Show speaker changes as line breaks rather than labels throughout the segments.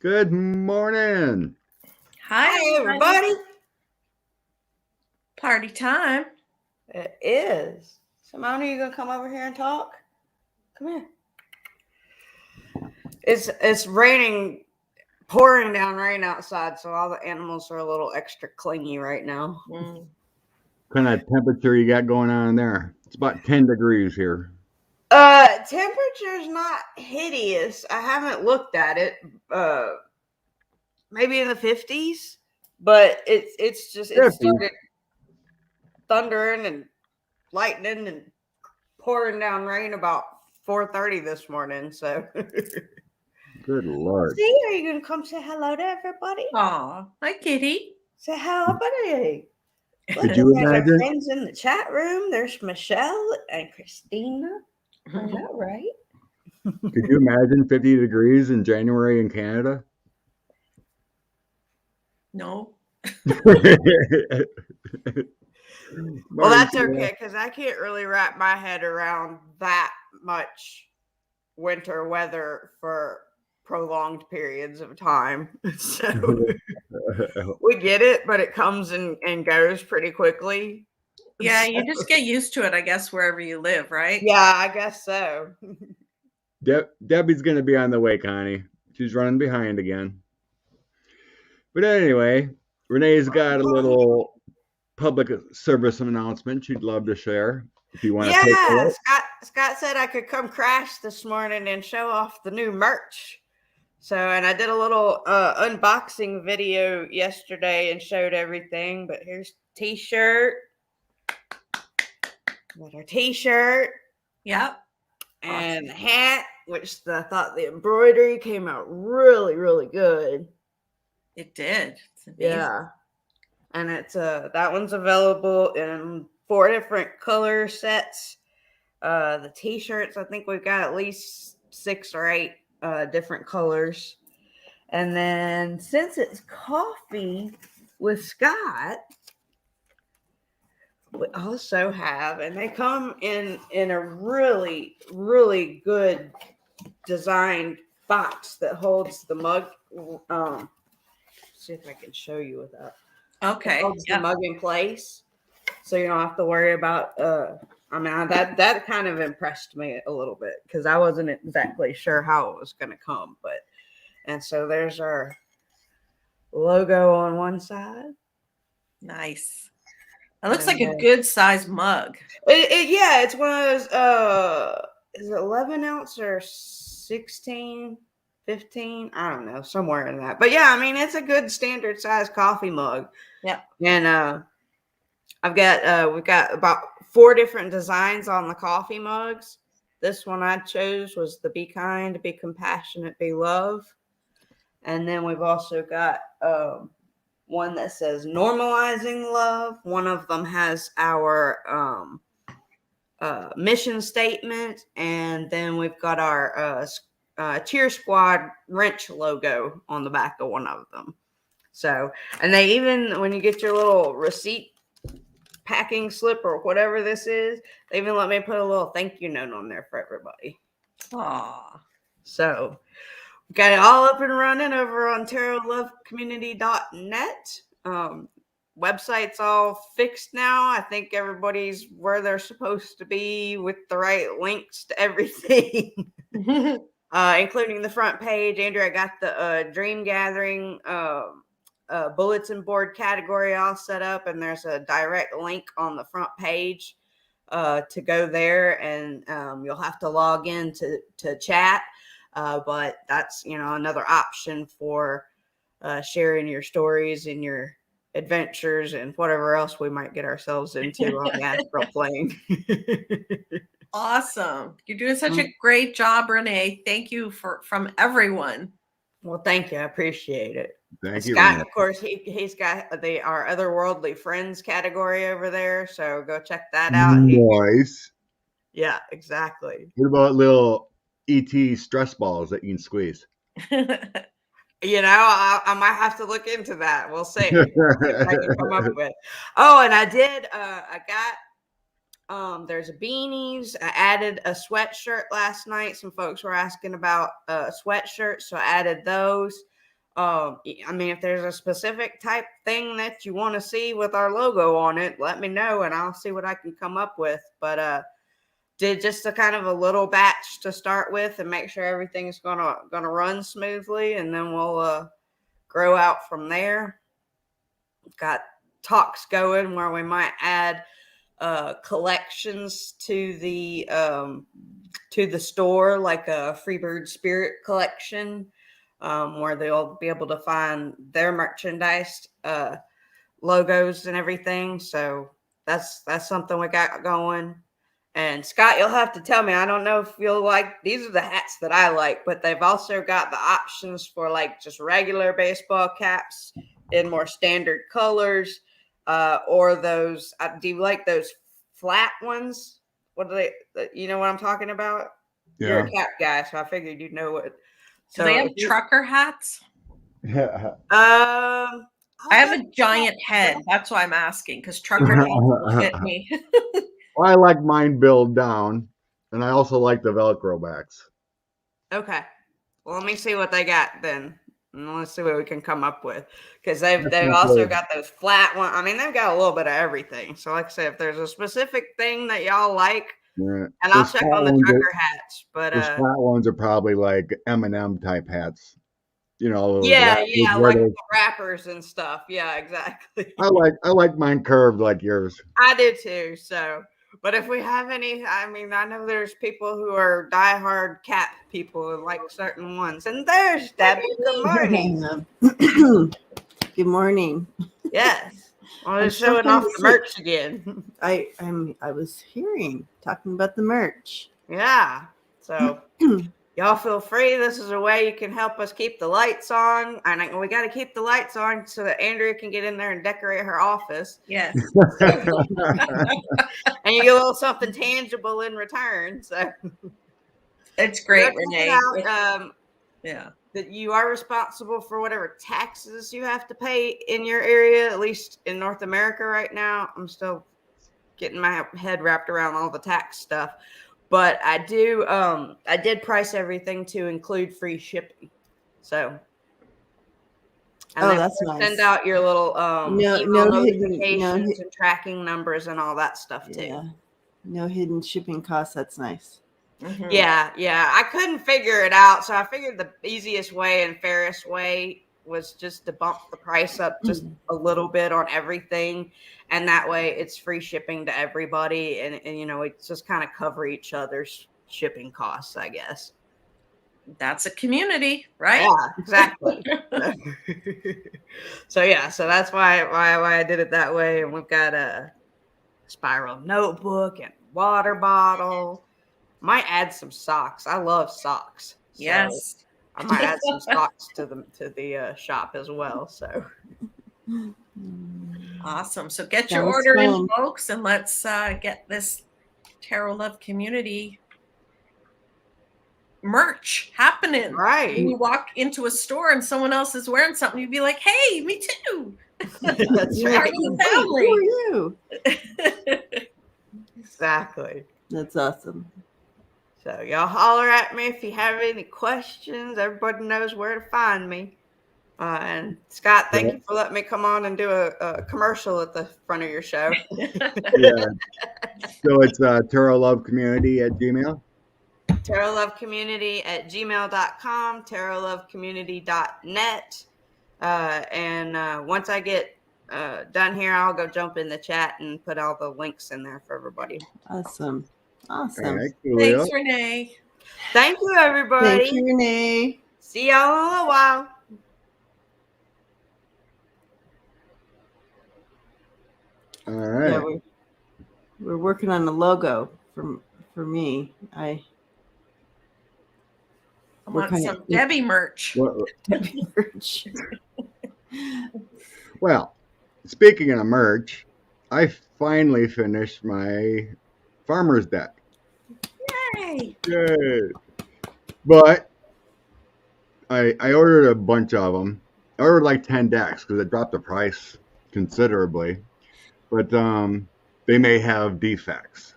Good morning.
Hi,
Hi, everybody.
Party time.
It is. Simone, are you gonna come over here and talk? Come here. It's raining, pouring down rain outside, so all the animals are a little extra clingy right now.
Mm.
What kind of temperature you got going on there? It's about 10 degrees here.
Temperature's not hideous. I haven't looked at it. Maybe in the 50s, but it's just it
50.
started thundering and lightning and pouring down rain about 4:30 this morning. So.
Good Lord.
See, are you gonna come say hello to everybody?
Aw, hi, Kitty.
Say hello, buddy.
Could you
There's our
imagine?
friends in the chat room. There's Michelle and Christina. Is that right?
Could you imagine 50 degrees in January in Canada?
No.
Well, that's okay because I can't really wrap my head around that much winter weather for prolonged periods of time. So we get it, but it comes and goes pretty quickly.
Yeah, you just get used to it, I guess, wherever you live, right?
Yeah, I guess so.
Debbie's going to be on the way, Connie. She's running behind again. But anyway, Renee's got a little public service announcement she'd love to share. If you want to take a look.
Scott said I could come crash this morning and show off the new merch. So, and I did a little unboxing video yesterday and showed everything. But here's t-shirt. Got our t-shirt.
Yep.
And the hat, which I thought the embroidery came out really, really good.
It did.
Yeah. And it's that one's available in 4 different color sets. The t-shirts, I think we've got at least 6 or 8 different colors. And then since it's coffee with Scott, we also have, and they come in a really, really good designed box that holds the mug. See if I can show you with that.
Okay.
Holds the mug in place, so you don't have to worry about. I mean, that kind of impressed me a little bit because I wasn't exactly sure how it was going to come, but and so there's our logo on one side.
Nice. It looks like a good size mug.
Yeah, it's one of those. Is it 11 ounce or 16? 15, I don't know, somewhere in that. But yeah, I mean, it's a good standard size coffee mug.
Yeah.
And we've got about 4 different designs on the coffee mugs. This one I chose was the Be Kind, Be Compassionate, Be Love. And then we've also got one that says Normalizing Love. One of them has our mission statement. And then we've got our Cheer Squad wrench logo on the back of one of them. So, and they even, when you get your little receipt packing slip or whatever this is, they even let me put a little thank you note on there for everybody.
Aww.
So, we got it all up and running over on TarotLoveCommunity.net. Website's all fixed now. I think everybody's where they're supposed to be with the right links to everything. Including the front page. Andrew, I got the Dream Gathering bulletin board category all set up, and there's a direct link on the front page to go there, and you'll have to log in to chat, but that's another option for sharing your stories and your adventures and whatever else we might get ourselves into on the astral plane.
Awesome. You're doing such a great job, Renee. Thank you from everyone.
Well, thank you. I appreciate it.
Thank you,
Scott,
Renee.
of course, he's got our otherworldly friends category over there. So go check that out.
Nice.
Yeah, exactly.
What about little ET stress balls that you can squeeze?
I might have to look into that. We'll see what I can come up with. Oh, and I did. I got. There's beanies. I added a sweatshirt last night. Some folks were asking about sweatshirts, so I added those. I mean, if there's a specific type thing that you want to see with our logo on it, let me know and I'll see what I can come up with. But did just a kind of a little batch to start with and make sure everything's gonna run smoothly, and then we'll grow out from there. Got talks going where we might add collections to the store, like a Freebird Spirit collection, where they'll be able to find their merchandise logos and everything. So that's something we got going. And Scott, you'll have to tell me. I don't know if you'll like, these are the hats that I like, but they've also got the options for like just regular baseball caps in more standard colors, or those. Do you like those flat ones? What do they? You know what I'm talking about?
Yeah.
You're a cap guy, so I figured you'd know what.
Do they have trucker hats?
I
have a giant head. That's why I'm asking, because trucker hats will fit me.
Well, I like mine build down, and I also like the Velcro backs.
Okay. Well, let me see what they got then. And let's see what we can come up with. Because they've also got those flat ones. I mean, they've got a little bit of everything. So like I said, if there's a specific thing that y'all like, and I'll check on the trucker hats. But
those flat ones are probably like M&M type hats. You know,
like the wrappers and stuff. Yeah, exactly.
I like mine curved like yours.
I do too. So, but if we have any, I mean, I know there's people who are diehard cap people and like certain ones. And there's Debbie. Good morning.
Good morning.
Yes. Well, they're showing off the merch again.
I was talking about the merch.
Yeah. So y'all feel free. This is a way you can help us keep the lights on. And we got to keep the lights on so that Andrea can get in there and decorate her office.
Yes.
And you get a little something tangible in return. So
it's great, Renee.
Yeah. That you are responsible for whatever taxes you have to pay in your area, at least in North America right now. I'm still getting my head wrapped around all the tax stuff. But I did price everything to include free shipping. So, and
that's nice.
Send out your little notifications and tracking numbers and all that stuff too.
Yeah. No hidden shipping costs. That's nice.
Mm-hmm. Yeah. I couldn't figure it out, so I figured the easiest way and fairest way was just to bump the price up just a little bit on everything, and that way it's free shipping to everybody, and it's just kind of cover each other's shipping costs, I guess.
That's a community, right?
Yeah, exactly. So that's why I did it that way. And we've got a spiral notebook and water bottle. Might add some socks. I love socks. So
yes.
I might add some socks to the shop as well. So
awesome. So get your order in, folks, and let's get this Tarot Love community merch happening.
Right.
When you walk into a store and someone else is wearing something, you'd be like, "Hey, me too."
That's right.
Part of the family.
Who are you?
Exactly.
That's awesome.
So y'all holler at me if you have any questions. Everybody knows where to find me. And Scott, thank you for letting me come on and do a commercial at the front of your show.
Yeah. So it's Tarot Love Community at Gmail.
tarotlovecommunity@gmail.com, tarotlovecommunity.net. And once I get done here, I'll go jump in the chat and put all the links in there for everybody.
Awesome.
Right,
thanks, Renee.
Thank you, everybody.
Thank you, Renee.
See y'all in a little while.
All right.
Yeah, we're working on a logo for me.
I want some Debbie merch.
Debbie merch.
Well, speaking of merch, I finally finished my farmer's deck.
Yay!
Yay! But I ordered a bunch of them. I ordered like 10 decks because it dropped the price considerably. But they may have defects.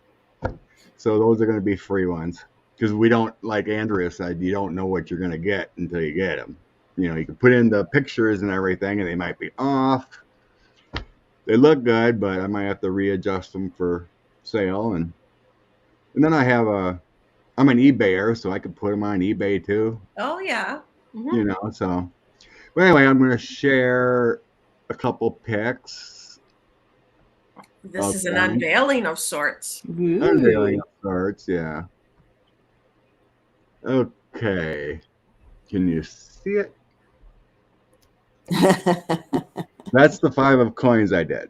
So those are going to be free ones. Because we don't, like Andrea said, you don't know what you're going to get until you get them. you can put in the pictures and everything, and they might be off. They look good, but I might have to readjust them for sale. And then I'm an eBayer, so I could put them on eBay too.
Oh, yeah. Mm-hmm.
So. But anyway, I'm going to share a couple pics.
This is an unveiling of sorts.
Ooh.
Unveiling of sorts, yeah. Okay. Can you see it? That's the 5 of coins I did.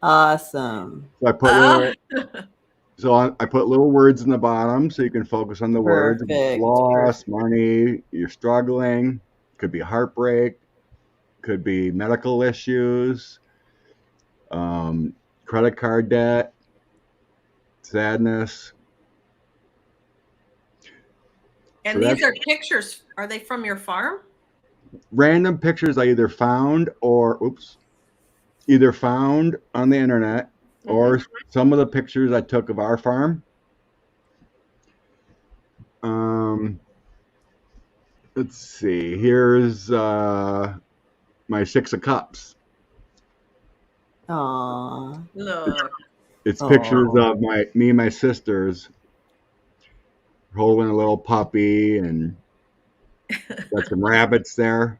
Awesome.
So I put little words in the bottom so you can focus on the words. Loss, money, you're struggling. Could be heartbreak. Could be medical issues. Credit card debt. Sadness.
And these are pictures. Are they from your farm?
Random pictures I either found on the internet, or some of the pictures I took of our farm. Let's see. Here's my 6 of cups.
Aww.
Look.
It's pictures of me and my sisters holding a little puppy, and got some rabbits there.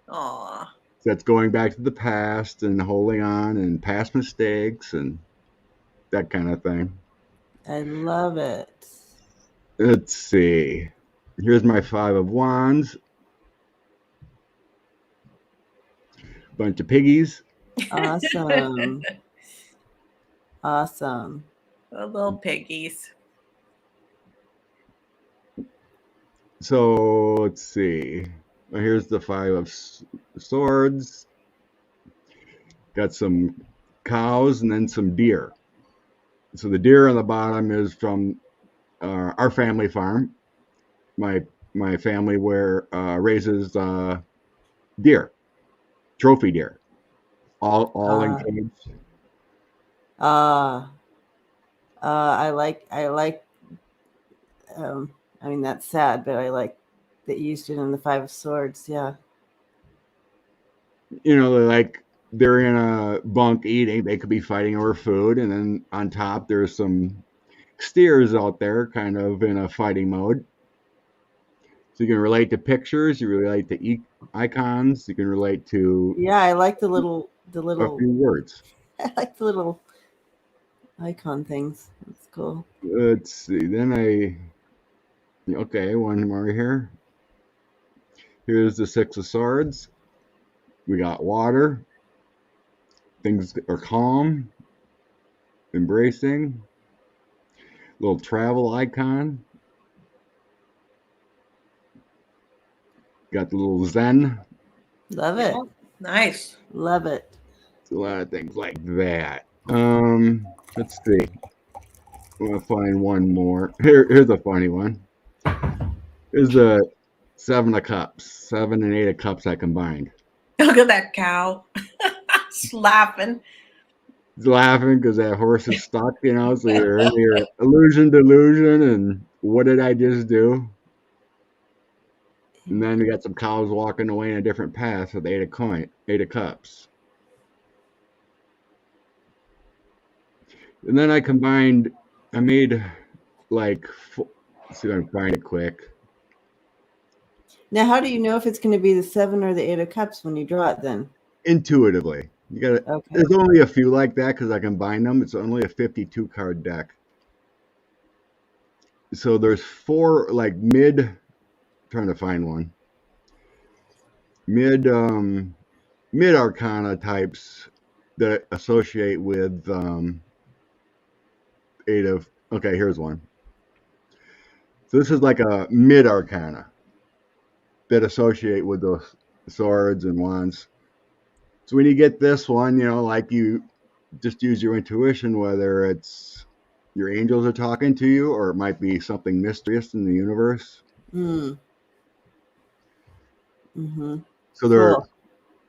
Aw.
So that's going back to the past and holding on and past mistakes and that kind of thing.
I love it.
Let's see. Here's my 5 of wands. Bunch of piggies.
Awesome. Awesome.
The little piggies.
So let's see. Well, here's the 5 of swords. Got some cows and then some deer. So the deer on the bottom is from our family farm. My family raises deer, trophy deer, all in cage.
I like. I mean, that's sad, but I like that you used it in the 5 of swords. Yeah.
They're in a bunk eating. They could be fighting over food, and then on top there's some steers out there, kind of in a fighting mode. So you can relate to pictures. You relate to icons. You can relate to.
Yeah, I like the little.
A few words.
I like the little icon things. That's cool.
Let's see. Then one more here. Here's the 6 of swords. We got water. Things are calm. Embracing. Little travel icon. Got the little Zen.
Love it.
Nice.
Love it.
It's a lot of things like that. Let's see. I'm gonna find one more. Here's a funny one. Here's the 7 of cups. 7 and 8 of cups I combined.
Look at that cow. It's laughing.
He's laughing because that horse is stuck, so you're in your delusion, and what did I just do? And then we got some cows walking away in a different path with 8 of cups. And then I made let's see if I can find it quick.
Now, how do you know if it's going to be the 7 or the 8 of cups when you draw it then?
Intuitively. You gotta. Okay. There's only a few like that because I combine them. It's only a 52 card deck. So there's 4 trying to find one. Mid arcana types that associate with 8 of. Okay, here's one. So this is like a mid arcana that associate with those swords and wands. So when you get this one, you just use your intuition, whether it's your angels are talking to you or it might be something mysterious in the universe.
Mm-hmm.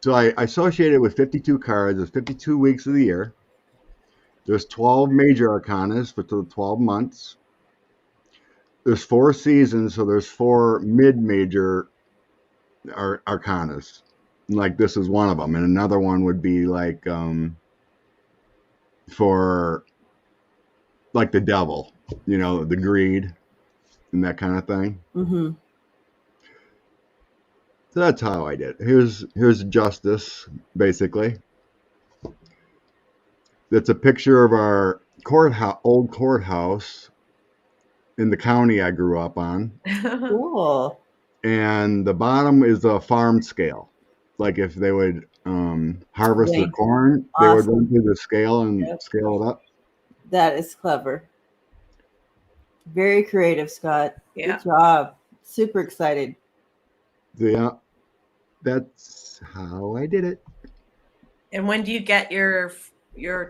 So I associated with 52 cards. There's 52 weeks of the year. There's 12 major arcanas for the 12 months. There's 4 seasons, so there's 4 mid-major arcanas. Like this is one of them, and another one would be like for like the devil, the greed and that kind of thing.
Mm-hmm.
So that's how I did. Here's justice, basically. That's a picture of our old courthouse in the county I grew up on.
Cool.
And the bottom is a farm scale. Like if they would harvest their corn, they would run through the scale and scale it up.
That is clever. Very creative, Scott.
Yeah.
Good job. Super excited.
Yeah, that's how I did it.
And when do you get your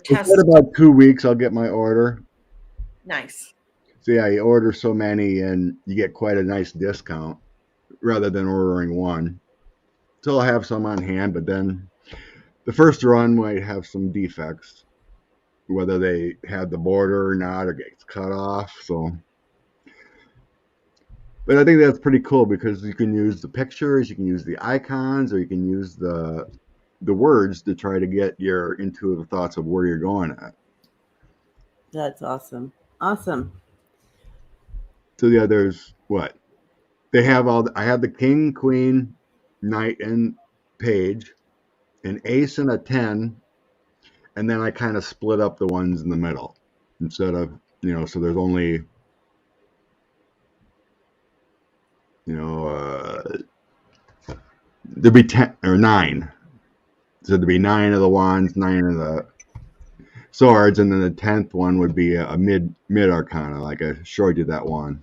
test?
In about 2 weeks, I'll get my order.
Nice.
So yeah, you order so many and you get quite a nice discount rather than ordering one. So I'll have some on hand, but then the first run might have some defects, whether they had the border or not, or gets cut off. So, but I think that's pretty cool because you can use the pictures, you can use the icons, or you can use the words to try to get your intuitive thoughts of where you're going at.
That's awesome. Awesome.
So yeah, there's what? They have I have the king, queen, knight, and page, an ace and a 10, and then I kind of split up the ones in the middle instead of, so there's only, there'd be 10 or 9. So there'd be 9 of the wands, 9 of the swords, and then the 10th one would be a mid arcana, like I showed you that one.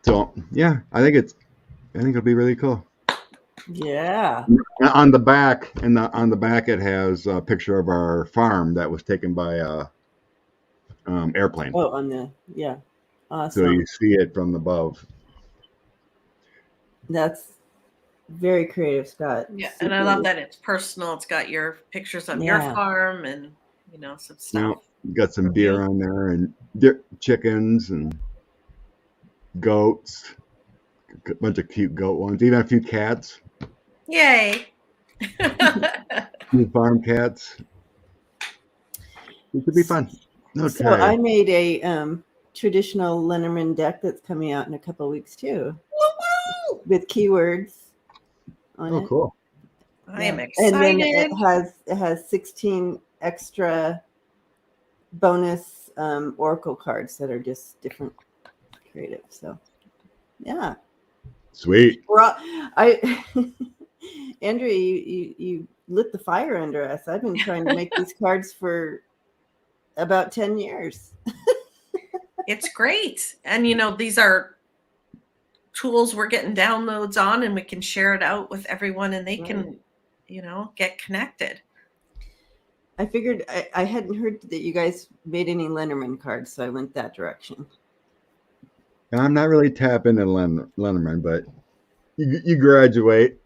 So yeah, I think it'll be really cool.
Yeah.
On the back, it has a picture of our farm that was taken by a airplane.
Oh, yeah. Awesome.
So you see it from above.
That's very creative, Scott.
Yeah, and I love that it's personal. It's got your pictures of your farm and some stuff.
Got some deer on there and chickens and goats, a bunch of cute goat ones, even a few cats.
Yay!
Few farm cats. It could be fun. Okay.
So I made a traditional Lenormand deck that's coming out in a couple of weeks too.
Woo-woo!
With keywords on it.
Oh, cool.
I am excited.
And then it has 16 extra bonus oracle cards that are just different creative. So yeah.
Sweet.
Andrea, you lit the fire under us. I've been trying to make these cards for about 10 years.
It's great. And these are tools we're getting downloads on, and we can share it out with everyone, and they can get connected.
I figured I hadn't heard that you guys made any Lenormand cards, so I went that direction.
I'm not really tapping into Lenormand, but you graduate.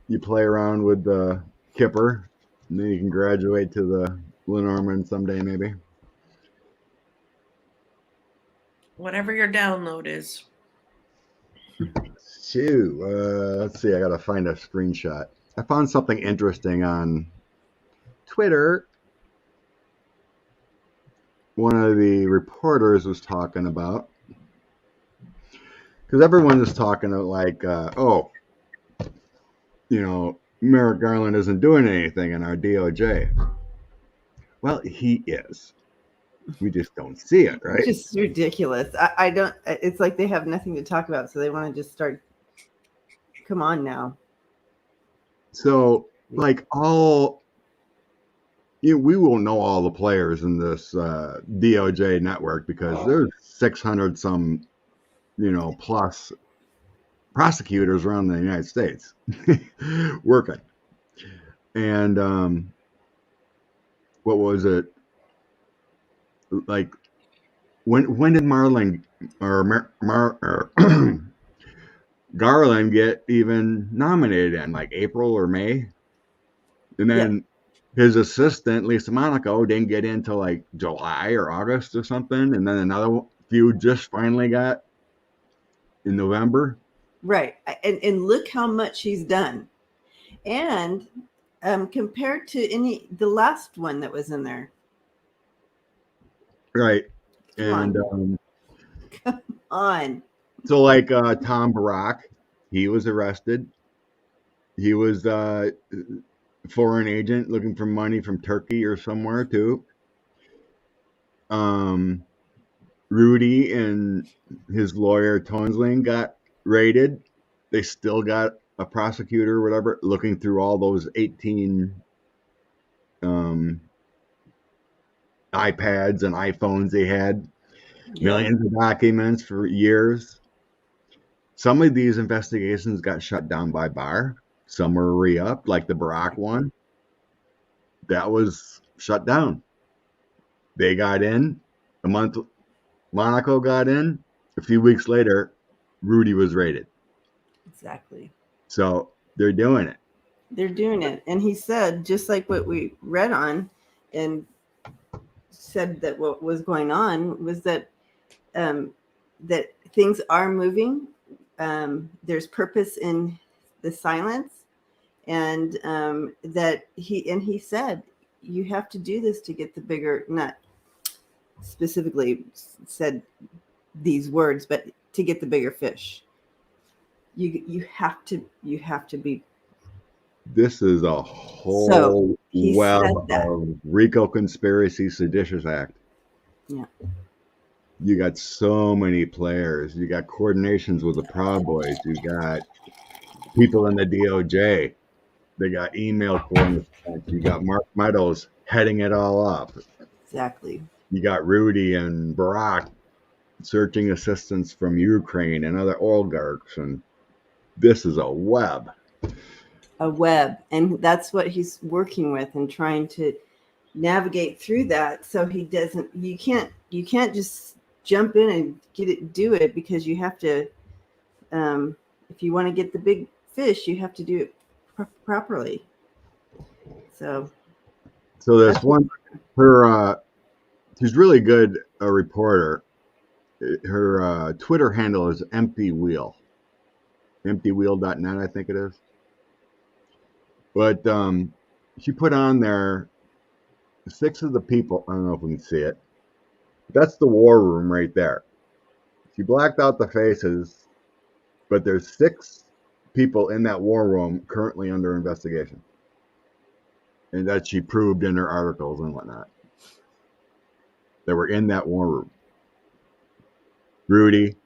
You play around with the Kipper, and then you can graduate to the Lenormand someday, maybe.
Whatever your download is.
Shoot. Let's see. I got to find a screenshot. I found something interesting on Twitter. One of the reporters was talking about, because everyone is talking like, Merrick Garland isn't doing anything in our DOJ. Well, he is. We just don't see it, right?
It's just ridiculous. I don't. It's like they have nothing to talk about, so they want to just start. Come on now. So,
like we will know all the players in this DOJ network because there's 600 some, plus prosecutors around the United States working. And what was it? Like, when did Garland get even nominated in? Like April or May? And then his assistant, Lisa Monaco, didn't get into like July or August or something. And then another few just finally got in November.
Right. And look how much he's done. And compared to the last one that was in there.
Right.
Come
And
on.
so like Tom Barak, he was arrested. He was a foreign agent looking for money from Turkey or somewhere too. Rudy and his lawyer Tonsling got raided. They still got a prosecutor or whatever looking through all those 18 iPads and iPhones they had, millions of documents for years. Some of these investigations got shut down by Barr. Some were re-upped, like the Barack one. That was shut down. They got in a month. Monaco got in. A few weeks later, Rudy was raided.
Exactly.
So they're doing it.
They're doing it. And he said, just like what we read on and said that what was going on was that that things are moving. There's purpose in the silence. And that he said, you have to do this to get the bigger, not specifically said these words, but to get the bigger fish. You have to be.
This is a whole web of RICO conspiracy, seditious act.
Yeah.
You got so many players. You got coordinations with the Proud Boys. You got people in the DOJ. They got email coordinates. You got Mark Meadows heading it all up.
Exactly.
You got Rudy and Barack searching assistance from Ukraine and other oligarchs. And this is a web.
A web. And that's what he's working with and trying to navigate through that. So he doesn't, you can't just jump in and do it because you have to, if you want to get the big fish, you have to do it properly. So
this one, she's really good, a reporter. Her Twitter handle is Empty Wheel. EmptyWheel.net, I think it is. But she put on there 6 of the people. I don't know if we can see it. That's the war room right there. She blacked out the faces, but there's 6 people in that war room currently under investigation. And that she proved in her articles and whatnot. They were in that war room. Rudy,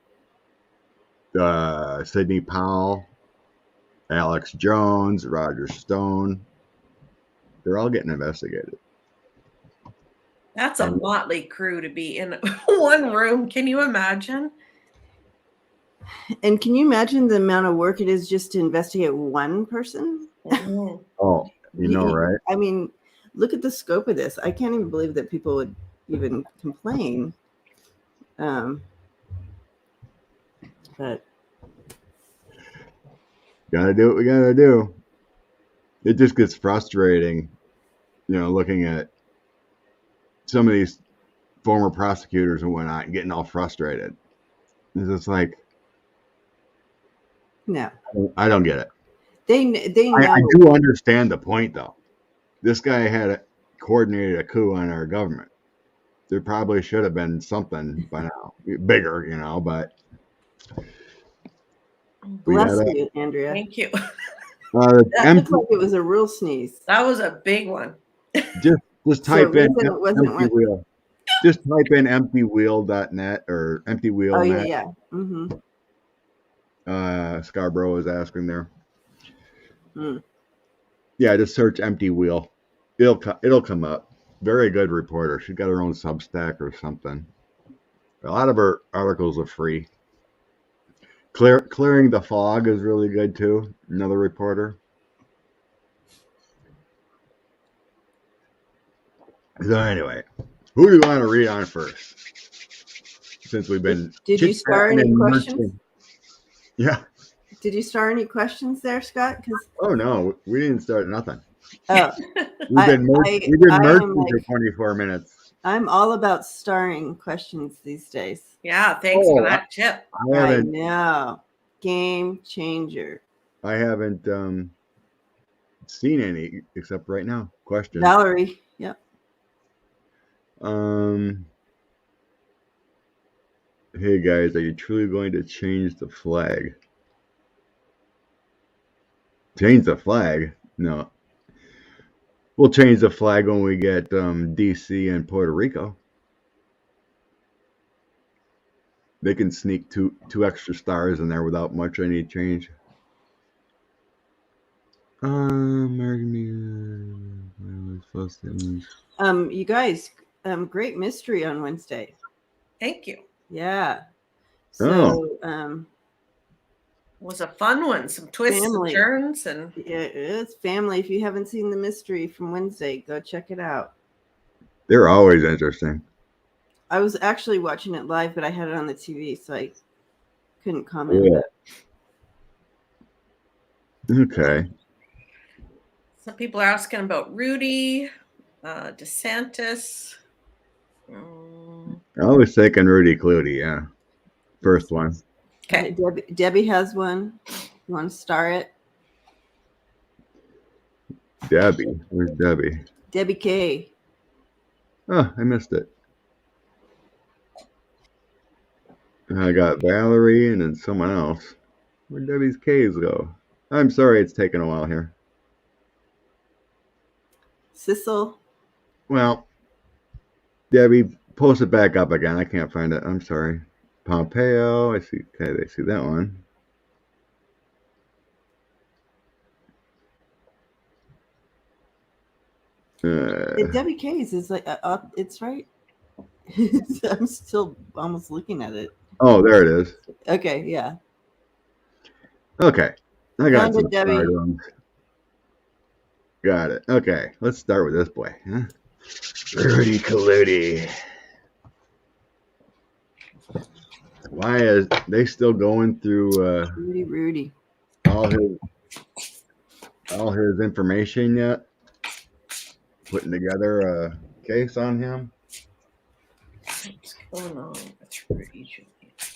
Sidney Powell, Alex Jones, Roger Stone. They're all getting investigated.
That's a motley crew to be in one room. Can you imagine?
And can you imagine the amount of work it is just to investigate one person?
Mm-hmm.
Oh, you know, right?
I mean, look at the scope of this. I can't even believe that people would even complain. But
gotta do what we gotta do. It just gets frustrating, looking at some of these former prosecutors and whatnot and getting all frustrated. It's just like,
no,
I don't get it.
They know.
I do understand the point, though. This guy had coordinated a coup on our government. There probably should have been something by now, bigger, but.
Bless you, Andrea.
Thank you.
That looked like it was a real sneeze.
That was a big one.
Just type in Empty Wheel. Just type in EmptyWheel.net or EmptyWheel.net.
Oh, yeah. Mm-hmm.
Scarborough is asking there.
Mm.
Yeah, just search Empty Wheel. It'll come up. Very good reporter. She's got her own Substack or something. A lot of her articles are free. Clearing the Fog is really good too. Another reporter. So anyway, who do you want to read on first? Since we've been
Did you start any questions?
Yeah.
Did you start any questions there, Scott?
Oh no, we didn't start nothing.
Oh,
We've been merging for 24 minutes.
I'm all about starring questions these days.
Yeah, thanks for that tip.
I
I
haven't.
know. Game changer.
I haven't seen any except right now. Questions.
Valerie. Yep.
Hey guys, are you truly going to change the flag? Change the flag? No. We'll change the flag when we get DC and Puerto Rico. They can sneak two extra stars in there without much any change. American
You guys, great mystery on Wednesday.
Thank you.
Yeah. So
Was a fun one. Some twists
Family.
and turns, and
yeah, it's family. If you haven't seen the mystery from Wednesday, go check it out.
they're always interesting.
I was actually watching it live, but I had it on the TV, so I couldn't comment.
Yeah. Okay.
some people are asking about Rudy, DeSantis.
I was thinking Rudy Clutie, yeah. First one.
Okay.
Debbie has one. You want to star it?
Debbie. Where's Debbie?
Debbie K.
Oh, I missed it. I got Valerie and then someone else. Where'd Debbie's K's go? I'm sorry it's taken a while here.
Sissel.
Well, Debbie, post it back up again. I can't find it. I'm sorry. Pompeo. I see. Okay, they see that one.
Debbie K's is like it's right. I'm still almost looking at it.
Oh, there it is.
Okay, yeah.
Okay, I got
Found it,
some
Debbie.
hard ones. Got it. Okay, let's start with this boy. Huh? Rudy Clutie. Why is they still going through
Rudy.
all his information yet? Putting together a case on him?
What's going on with Rudy?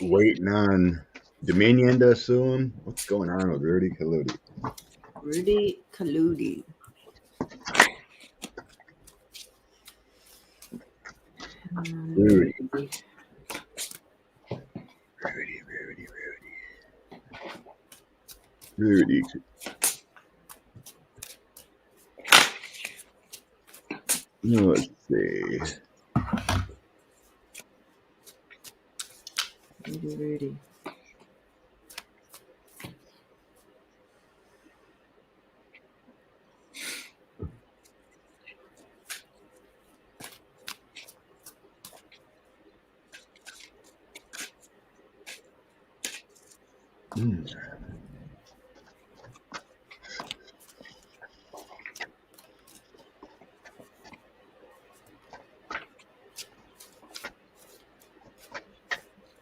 Waiting on Dominion to sue him? What's going on with Rudy Clutie?
Rudy Clutie.
Rudy. Rudy. Let's see.
Rudy.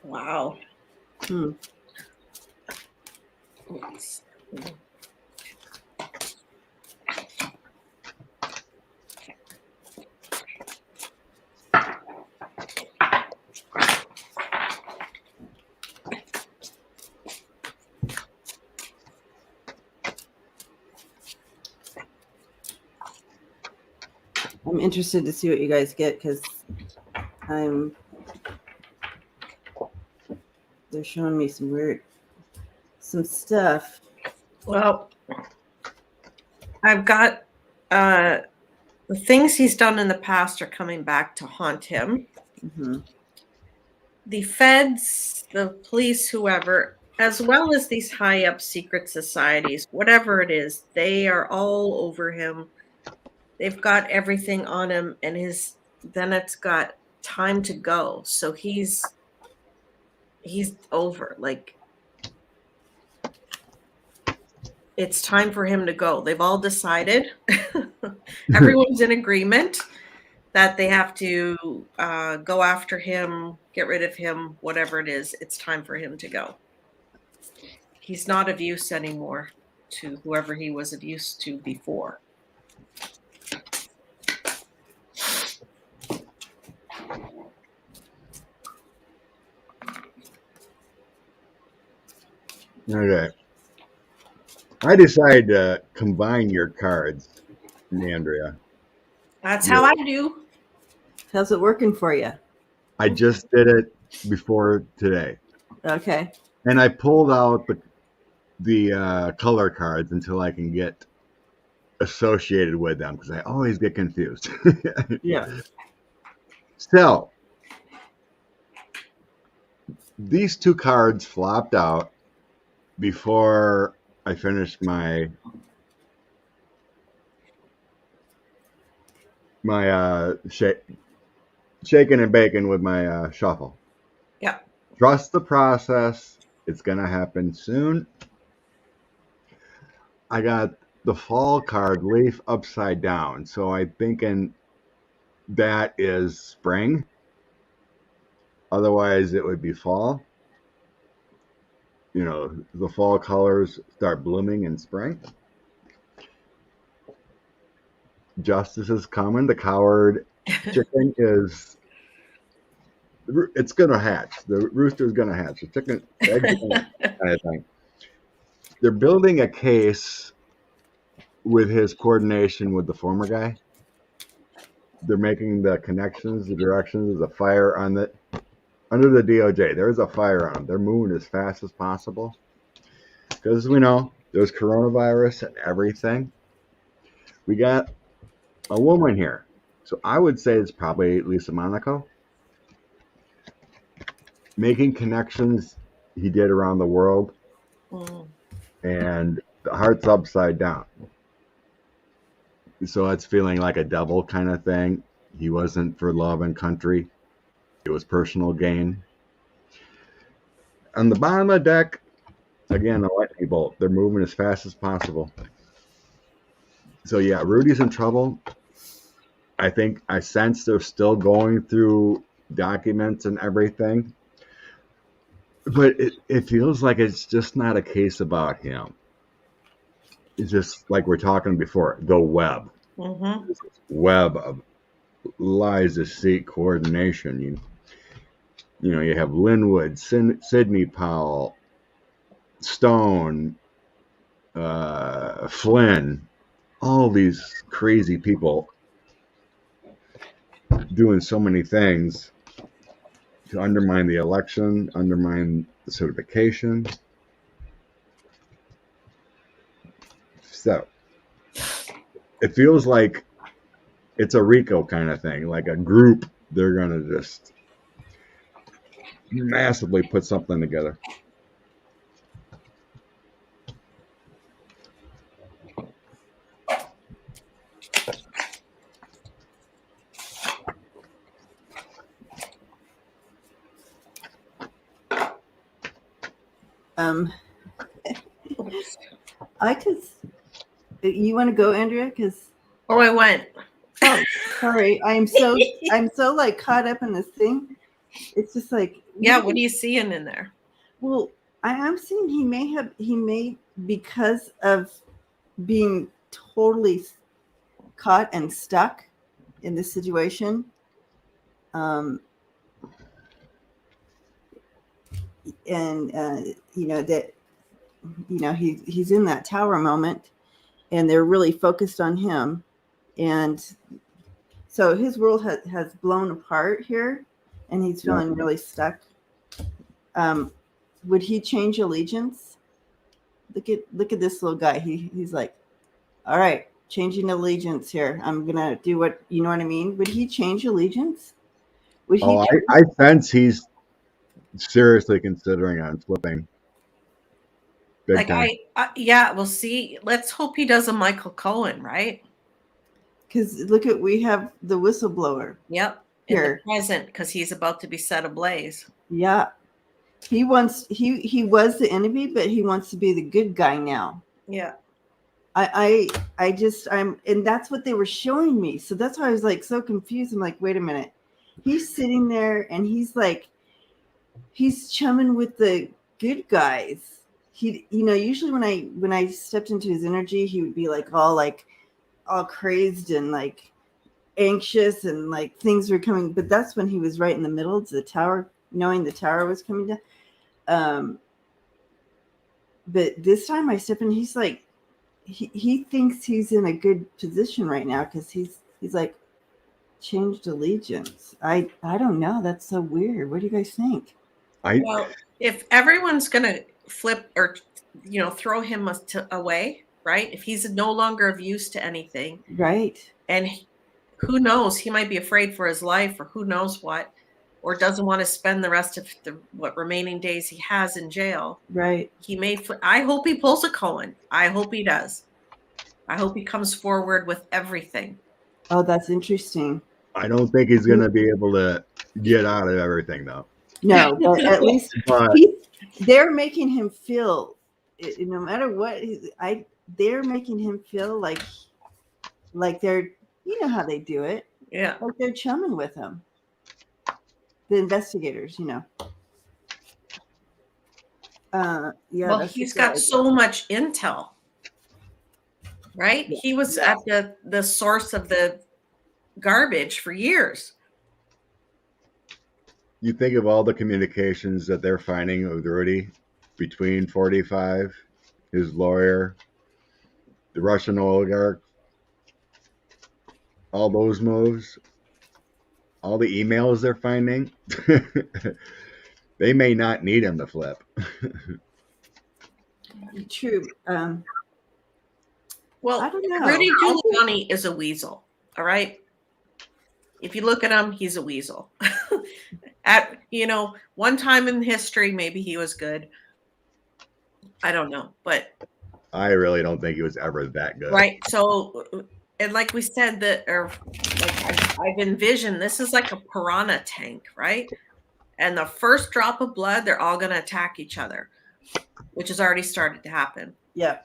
Wow.
I'm interested to see what you guys get because they're showing me some stuff.
Well, I've got the things he's done in the past are coming back to haunt him.
Mm-hmm.
The feds, the police, whoever, as well as these high up secret societies, whatever it is, they are all over him. They've got everything on him, and then it's got time to go. So he's over. Like, it's time for him to go. They've all decided. Everyone's in agreement that they have to go after him, get rid of him, whatever it is. It's time for him to go. He's not of use anymore to whoever he was of use to before.
Okay. I decided to combine your cards, Andrea.
That's
Yeah.
how I do.
How's it working for you?
I just did it before today,
Okay.
and I pulled out the color cards until I can get associated with them because I always get confused.
Yeah.
So these two cards flopped out before I finished my shaking and baking with my shuffle.
Yep.
Trust the process. It's gonna happen soon. I got the fall card leaf upside down, so I'm thinking that is spring. Otherwise, it would be fall. You know, the fall colors start blooming in spring. Justice is coming. The coward chicken is. It's gonna hatch. The rooster is gonna hatch. The eggs are gonna hatch, kind of thing. They're building a case with his coordination with the former guy. They're making the connections, the directions. There's a fire on the under the DOJ. There's a fire on them. They're moving as fast as possible because we know there's coronavirus and everything. We got a woman here, so I would say it's probably Lisa Monaco making connections he did around the world, and the heart's upside down. So it's feeling like a double kind of thing. He wasn't for love and country. It was personal gain. On the bottom of the deck, again, a lightning bolt. They're moving as fast as possible. So yeah, Rudy's in trouble. I think I sense they're still going through documents and everything. But it feels like it's just not a case about him. It's just like we're talking before, the web.
Mm-hmm.
Web of lies, deceit, coordination. You know, you have Linwood, Sidney Powell, Stone, Flynn, all these crazy people doing so many things to undermine the election, undermine the certification. So it feels like it's a RICO kind of thing, like a group. They're going to just massively put something together.
I could. You want to go, Andrea? Because
I went.
oh, sorry. I'm so like caught up in this thing. It's just like
Yeah. What are you seeing in there?
Well, I am seeing he may because of being totally caught and stuck in this situation. You know that he's in that tower moment, and they're really focused on him, and so his world has blown apart here, and he's feeling really stuck. Would he change allegiance? Look at this little guy. He's like, all right, changing allegiance here. I'm gonna do what you know what I mean. Would he change allegiance? Would he?
I sense he's seriously considering on flipping.
Big time. Yeah, we'll see. Let's hope he does a Michael Cohen, right?
Because look at we have the whistleblower.
Yep. In the present, because he's about to be set ablaze.
Yeah. He was the enemy, but he wants to be the good guy now.
Yeah.
I'm and that's what they were showing me. So that's why I was like so confused. I'm like, wait a minute. He's sitting there and he's chumming with the good guys. Usually when I stepped into his energy, he would be all crazed and like anxious and like things were coming. But that's when he was right in the middle of the tower, knowing the tower was coming down. but this time I step in, he's like, he thinks he's in a good position right now because he's like changed allegiance. I don't know. That's so weird. What do you guys think?
Well, if everyone's going to flip or, throw him away, right? If he's no longer of use to anything,
Right.
and who knows, he might be afraid for his life or who knows what, or doesn't want to spend the rest of what remaining days he has in jail.
Right.
He may. I hope he pulls a Cohen. I hope he does. I hope he comes forward with everything.
Oh, that's interesting.
I don't think he's going to be able to get out of everything, though.
No, but at least
But
they're making him feel, no matter what, they're making him feel like they're, you know how they do it.
Yeah.
Like they're chumming with him. The investigators, Yeah.
Well, he's got so much intel, right?
Yeah.
He was at the source of the garbage for years.
you think of all the communications that they're finding with Rudy between 45, his lawyer, the Russian oligarch, all those moves, all the emails they're finding. They may not need him to flip.
True.
Well,
I don't know.
Rudy Giuliani is a weasel. All right. If you look at him, he's a weasel. At one time in history, maybe he was good. I don't know, but
I really don't think he was ever that good.
right. So, and like we said, I've envisioned this is like a piranha tank, right? And the first drop of blood, they're all going to attack each other, which has already started to happen.
Yeah,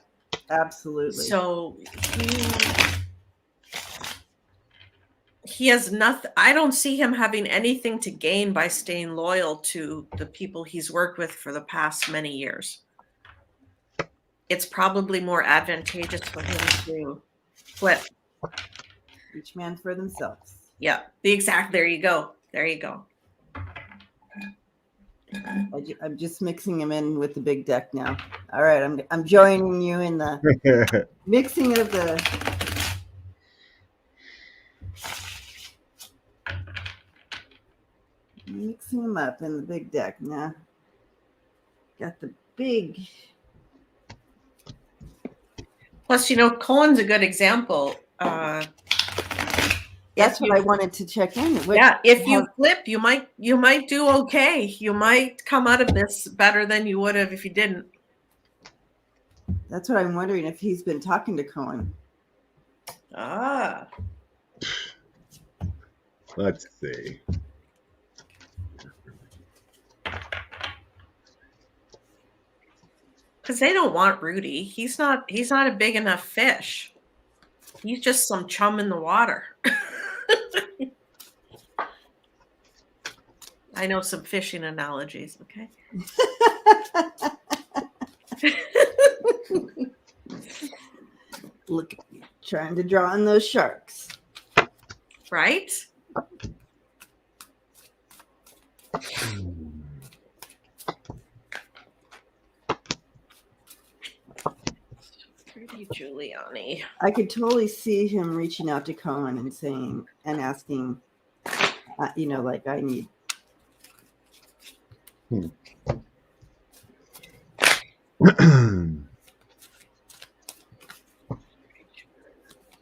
absolutely.
So he has nothing. I don't see him having anything to gain by staying loyal to the people he's worked with for the past many years. It's probably more advantageous for him to flip.
Each man for themselves.
Yeah, there you go. There you go.
I'm just mixing them in with the big deck now. All right, I'm joining you in the mixing of the. Mixing them up in the big deck now. Got the big.
Plus, Cohen's a good example.
That's what I wanted to check in.
If you flip, you might do okay. You might come out of this better than you would have if you didn't.
That's what I'm wondering, if he's been talking to Cohen.
Let's see.
Because they don't want Rudy. He's not a big enough fish. He's just some chum in the water. I know some fishing analogies, okay?
Look, trying to draw on those sharks.
Right? Rudy Giuliani.
I could totally see him reaching out to Cohen and asking, like, I need.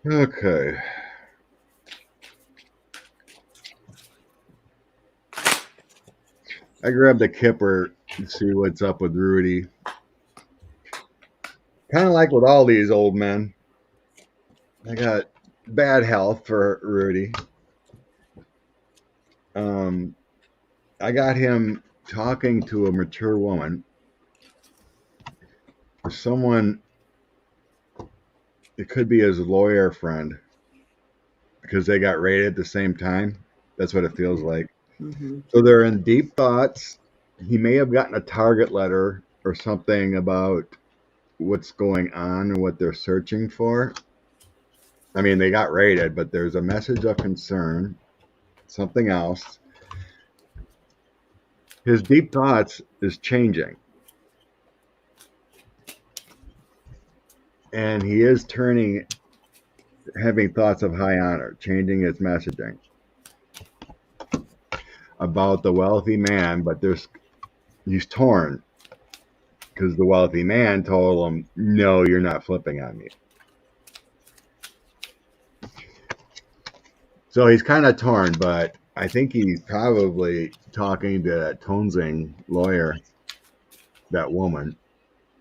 Okay. I grabbed a kipper to see what's up with Rudy. Kind of like with all these old men. I got bad health for Rudy. I got him talking to a mature woman. For someone, it could be his lawyer friend, because they got raided at the same time. That's what it feels like.
Mm-hmm.
So they're in deep thoughts. He may have gotten a target letter or something about what's going on and what they're searching for. I mean, they got raided, but there's a message of concern, something else. His deep thoughts is changing. and he is having thoughts of high honor, changing his messaging about the wealthy man, but he's torn because the wealthy man told him, no, you're not flipping on me. So he's kind of torn, but I think he's probably talking to that Tonsing lawyer, that woman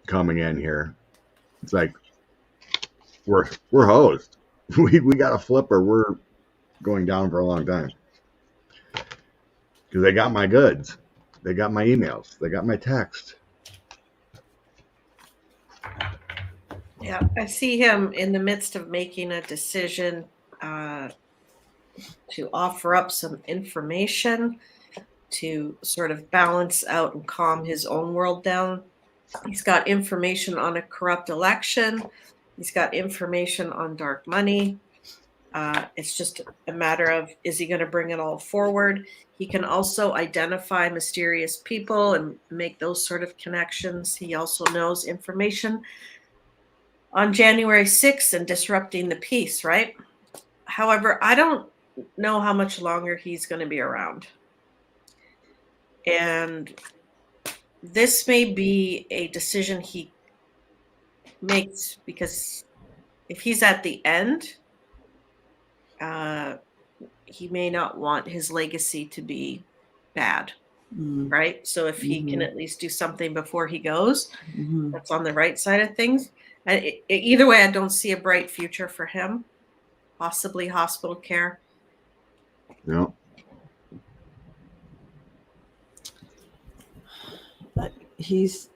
coming in here. It's like, we're hosed. We got a flipper. We're going down for a long time. Because they got my goods. They got my emails. They got my text.
Yeah, I see him in the midst of making a decision to offer up some information to sort of balance out and calm his own world down. He's got information on a corrupt election. He's got information on dark money. It's just a matter of, is he going to bring it all forward? He can also identify mysterious people and make those sort of connections. He also knows information on January 6th and disrupting the peace, right? However, I don't know how much longer he's going to be around. And this may be a decision he makes because if he's at the end, he may not want his legacy to be bad, right? So if he can at least do something before he goes, that's on the right side of things. And either way, I don't see a bright future for him. Possibly hospital care.
Yeah.
He's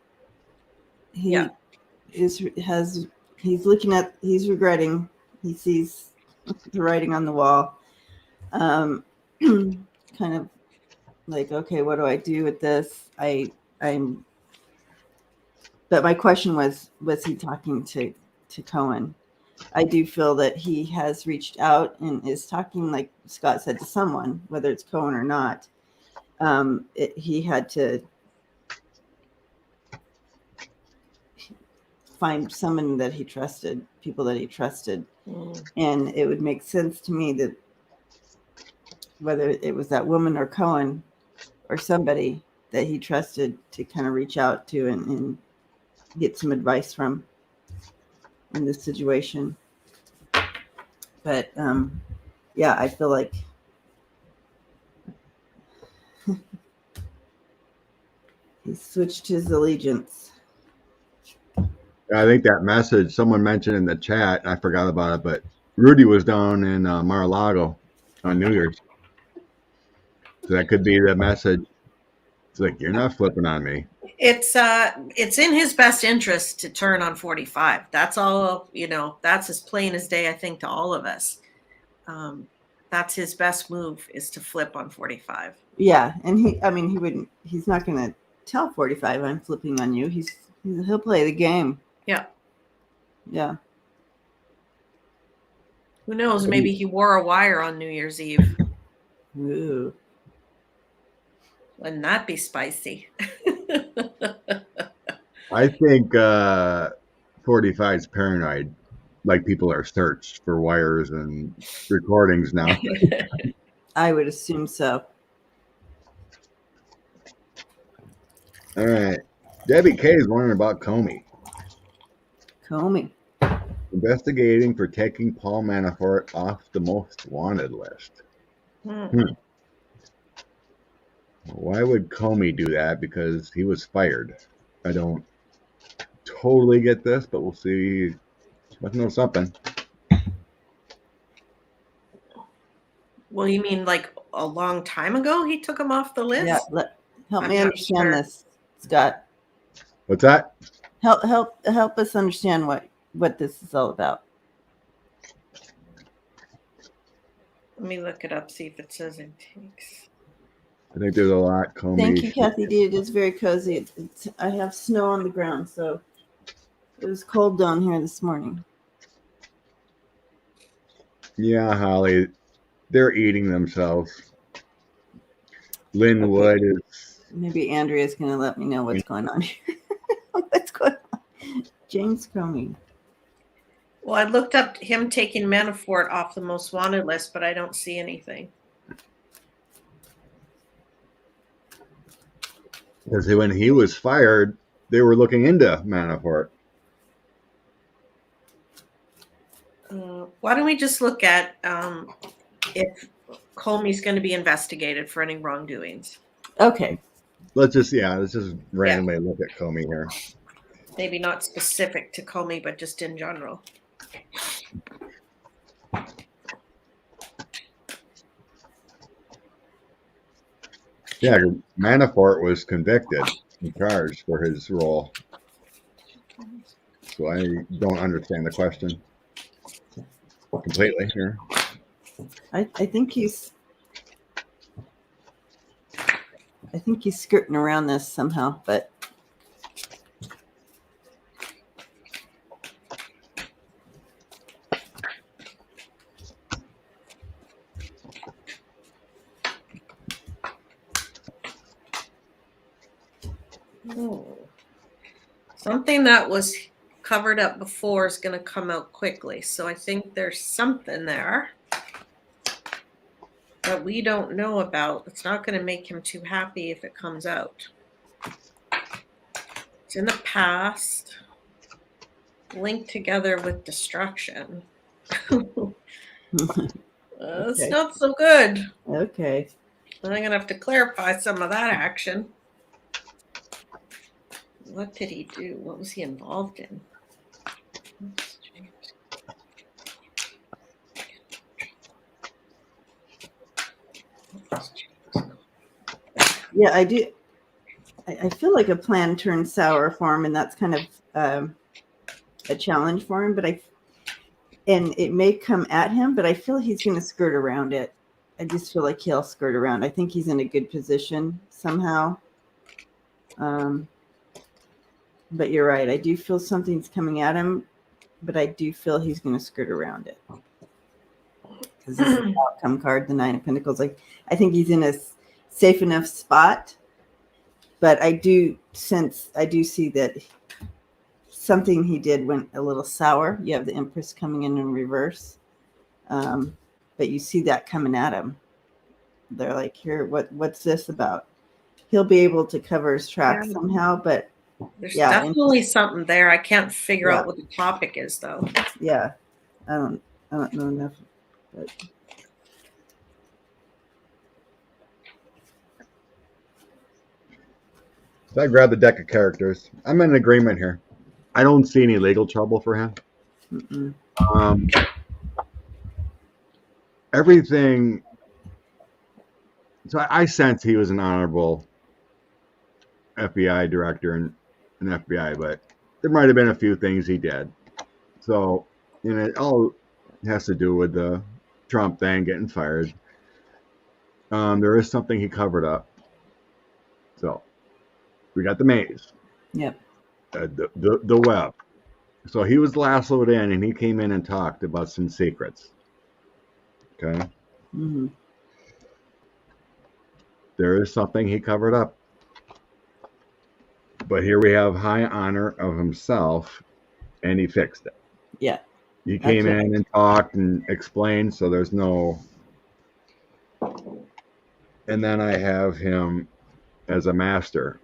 regretting. He sees the writing on the wall. Kind of like, okay, what do I do with this? But my question was he talking to Cohen? I do feel that he has reached out and is talking, like Scott said, to someone, whether it's Cohen or not. He had to find someone that he trusted, people that he trusted. And it would make sense to me that whether it was that woman or Cohen or somebody that he trusted to kind of reach out to and get some advice from in this situation. But yeah, I feel like he switched his allegiance.
I think that message someone mentioned in the chat, I forgot about it, but Rudy was down in Mar-a-Lago on New Year's. So that could be the message. It's like, you're not flipping on me.
It's in his best interest to turn on 45. That's all, that's as plain as day, I think, to all of us. That's his best move, is to flip on 45.
Yeah. And he's not going to tell 45, I'm flipping on you. He'll play the game.
Yeah.
Yeah.
Who knows? Maybe he wore a wire on New Year's Eve.
Ooh.
Wouldn't that be spicy?
I think 45's paranoid. Like, people are searched for wires and recordings now.
I would assume so.
All right. Debbie K is wondering about Comey.
Comey.
Investigating for taking Paul Manafort off the most wanted list. Why would Comey do that? Because he was fired. I don't totally get this, but we'll see. Must know something.
Well, you mean like a long time ago he took him off the list?
Yeah, help me understand this, Scott.
What's that?
Help us understand what this is all about.
Let me look it up, see if it says it takes.
I think there's a lot. Comey.
Thank you, Kathy D. It is very cozy. I have snow on the ground, so it was cold down here this morning.
Yeah, Holly, they're eating themselves. Linwood is.
Maybe Andrea's going to let me know what's going on here. What's going on? James Comey.
Well, I looked up him taking Manafort off the most wanted list, but I don't see anything.
Because when he was fired, they were looking into Manafort.
Why don't we just look at if Comey's going to be investigated for any wrongdoings?
Okay.
Let's just randomly look at Comey here.
Maybe not specific to Comey, but just in general.
Yeah, Manafort was convicted and charged for his role. So I don't understand the question completely here.
I think he's skirting around this somehow, but
Something that was covered up before is going to come out quickly. So I think there's something there that we don't know about. It's not going to make him too happy if it comes out. It's in the past, linked together with destruction. It's not so good.
okay.
I'm going to have to clarify some of that action. What did he do? What was he involved in?
Yeah, I do. I feel like a plan turned sour for him, and that's kind of a challenge for him. And it may come at him, but I feel he's going to skirt around it. I just feel like he'll skirt around. I think he's in a good position somehow. But you're right. I do feel something's coming at him, but I do feel he's going to skirt around it. Because this is the outcome card, the Nine of Pentacles. Like, I think he's in a safe enough spot, but I do see that something he did went a little sour. You have the Empress coming in reverse, but you see that coming at him. They're like, here, what's this about? He'll be able to cover his tracks somehow, but
there's definitely something there. I can't figure out what the topic is, though.
Yeah, I don't know enough. But.
So I grabbed the deck of characters. I'm in agreement here. I don't see any legal trouble for him. Everything. So I sense he was an honorable FBI director and an FBI, but there might have been a few things he did. So, it all has to do with the Trump thing, getting fired. There is something he covered up. So, we got the maze.
Yep.
The web. So he was lassoed in, and he came in and talked about some secrets. Okay.
Mm-hmm.
There is something he covered up. But here we have high honor of himself, and he fixed it.
Yeah.
He came in and talked and explained, so there's no... And then I have him as a master.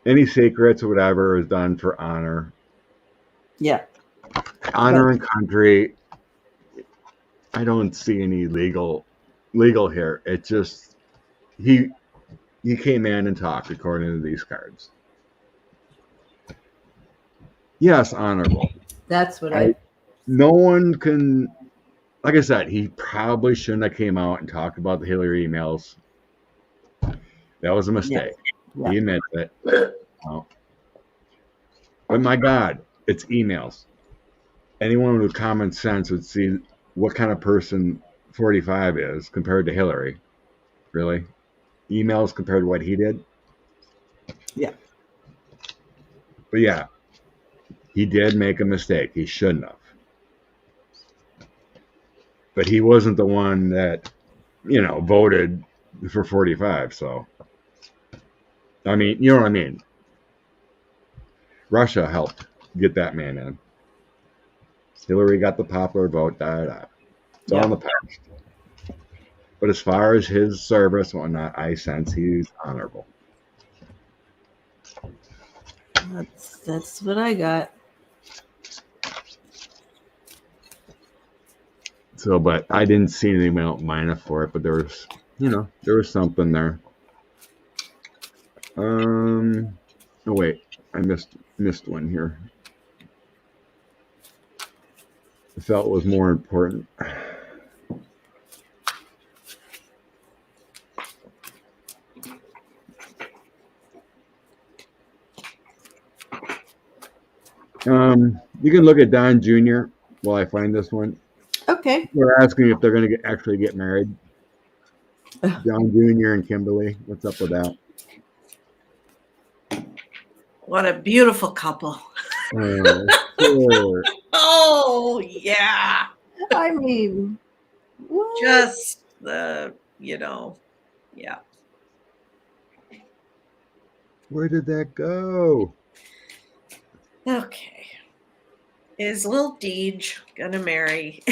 Any secrets or whatever is done for honor.
Yeah.
Honor and country. I don't see any legal here. It just... He came in and talked according to these cards. Yes, honorable.
That's what
no one can, like I said, he probably shouldn't have came out and talked about the Hillary emails. That was a mistake.
Yeah.
He admits it. Oh. But my God, it's emails. Anyone with common sense would see what kind of person 45 is compared to Hillary. Really? Emails compared to what he did?
Yeah.
But yeah, he did make a mistake. He shouldn't have. But he wasn't the one that, voted for 45. So, I mean, you know what I mean? Russia helped get that man in. Hillary got the popular vote. It's all in the past. But as far as his service and whatnot, I sense he's honorable.
That's what I got.
So, but I didn't see anything out minor for it, but there was something there. Oh wait, I missed one here. I felt it was more important. You can look at Don Jr. while I find this one.
Okay.
We're asking if they're going to actually get married. Don Jr. and Kimberly. What's up with that?
What a beautiful couple.
Sure.
Oh, yeah.
I mean, what?
Just the, yeah.
Where did that go?
Okay. Is Lil Deej gonna marry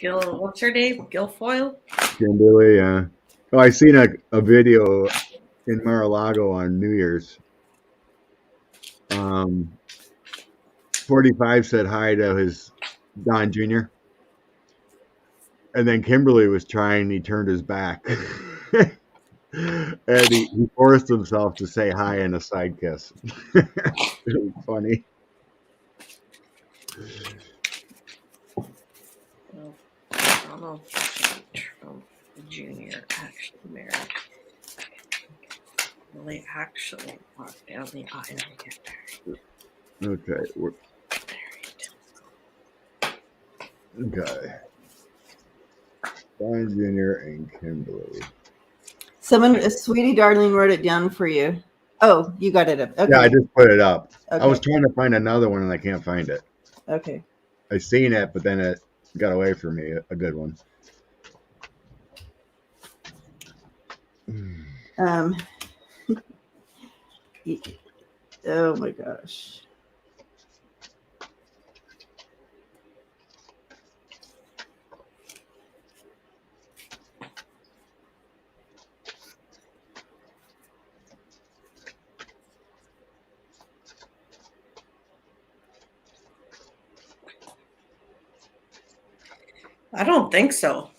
what's her name? Guilfoyle?
Kimberly, yeah. Oh, I seen a video in Mar-a-Lago on New Year's. 45 said hi to his Don Jr. And then Kimberly was trying, he turned his back. And he forced himself to say hi in a side kiss. It was funny.
Well, I don't know if Trump Jr. actually married. Will they actually walk down the aisle and get married?
Okay. Okay. Don Jr. and Kimberly.
A sweetie darling wrote it down for you. Oh, you got it up. Okay.
Yeah, I just put it up.
Okay.
I was trying to find another one and I can't find it.
Okay.
I seen it, but then it got away from me. A good one.
Oh my gosh.
I don't think so.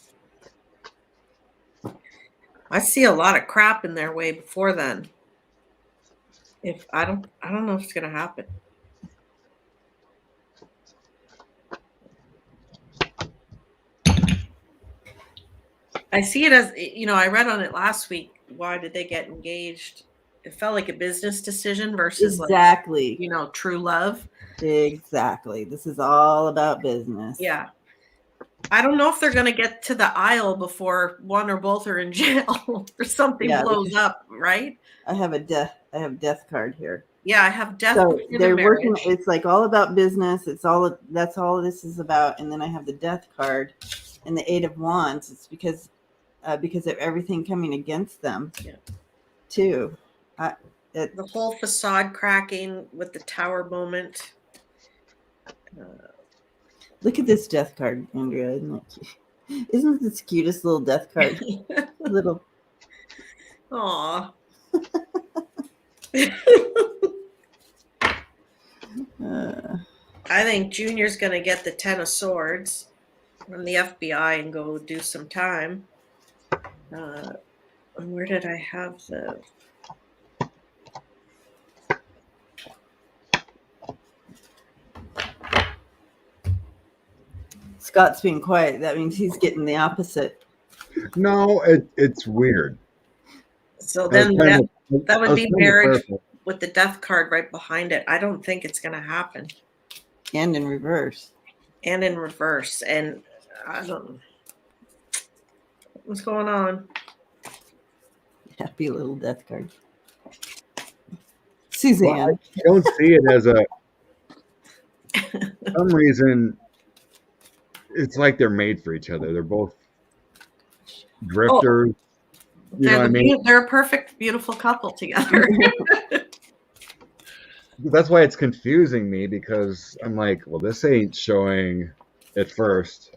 I see a lot of crap in their way before then. If I don't know if it's gonna happen. I see it as, I read on it last week. Why did they get engaged? It felt like a business decision versus
exactly.
True love.
Exactly. This is all about business.
Yeah. I don't know if they're going to get to the aisle before one or both are in jail or something blows up, right?
I have death card here.
Yeah, I have death.
So they're working. It's like all about business. That's all this is about. And then I have the death card and the 8 of Wands. It's because of everything coming against them, too.
The whole facade cracking with the tower moment.
Look at this death card, Andrea. Isn't it the cutest little death card? Little.
Aw. I think Junior's going to get the 10 of Swords from the FBI and go do some time. Where did I have the...
Scott's being quiet. That means he's getting the opposite.
No, it's weird.
So then that would be marriage with the death card right behind it. I don't think it's going to happen.
And in reverse.
And I don't know. What's going on?
Happy little death card. Suzanne.
Well, I don't see it as for some reason, it's like they're made for each other. They're both drifters. You know what I mean?
They're a perfect, beautiful couple together.
That's why it's confusing me, because I'm like, well, this ain't showing at first.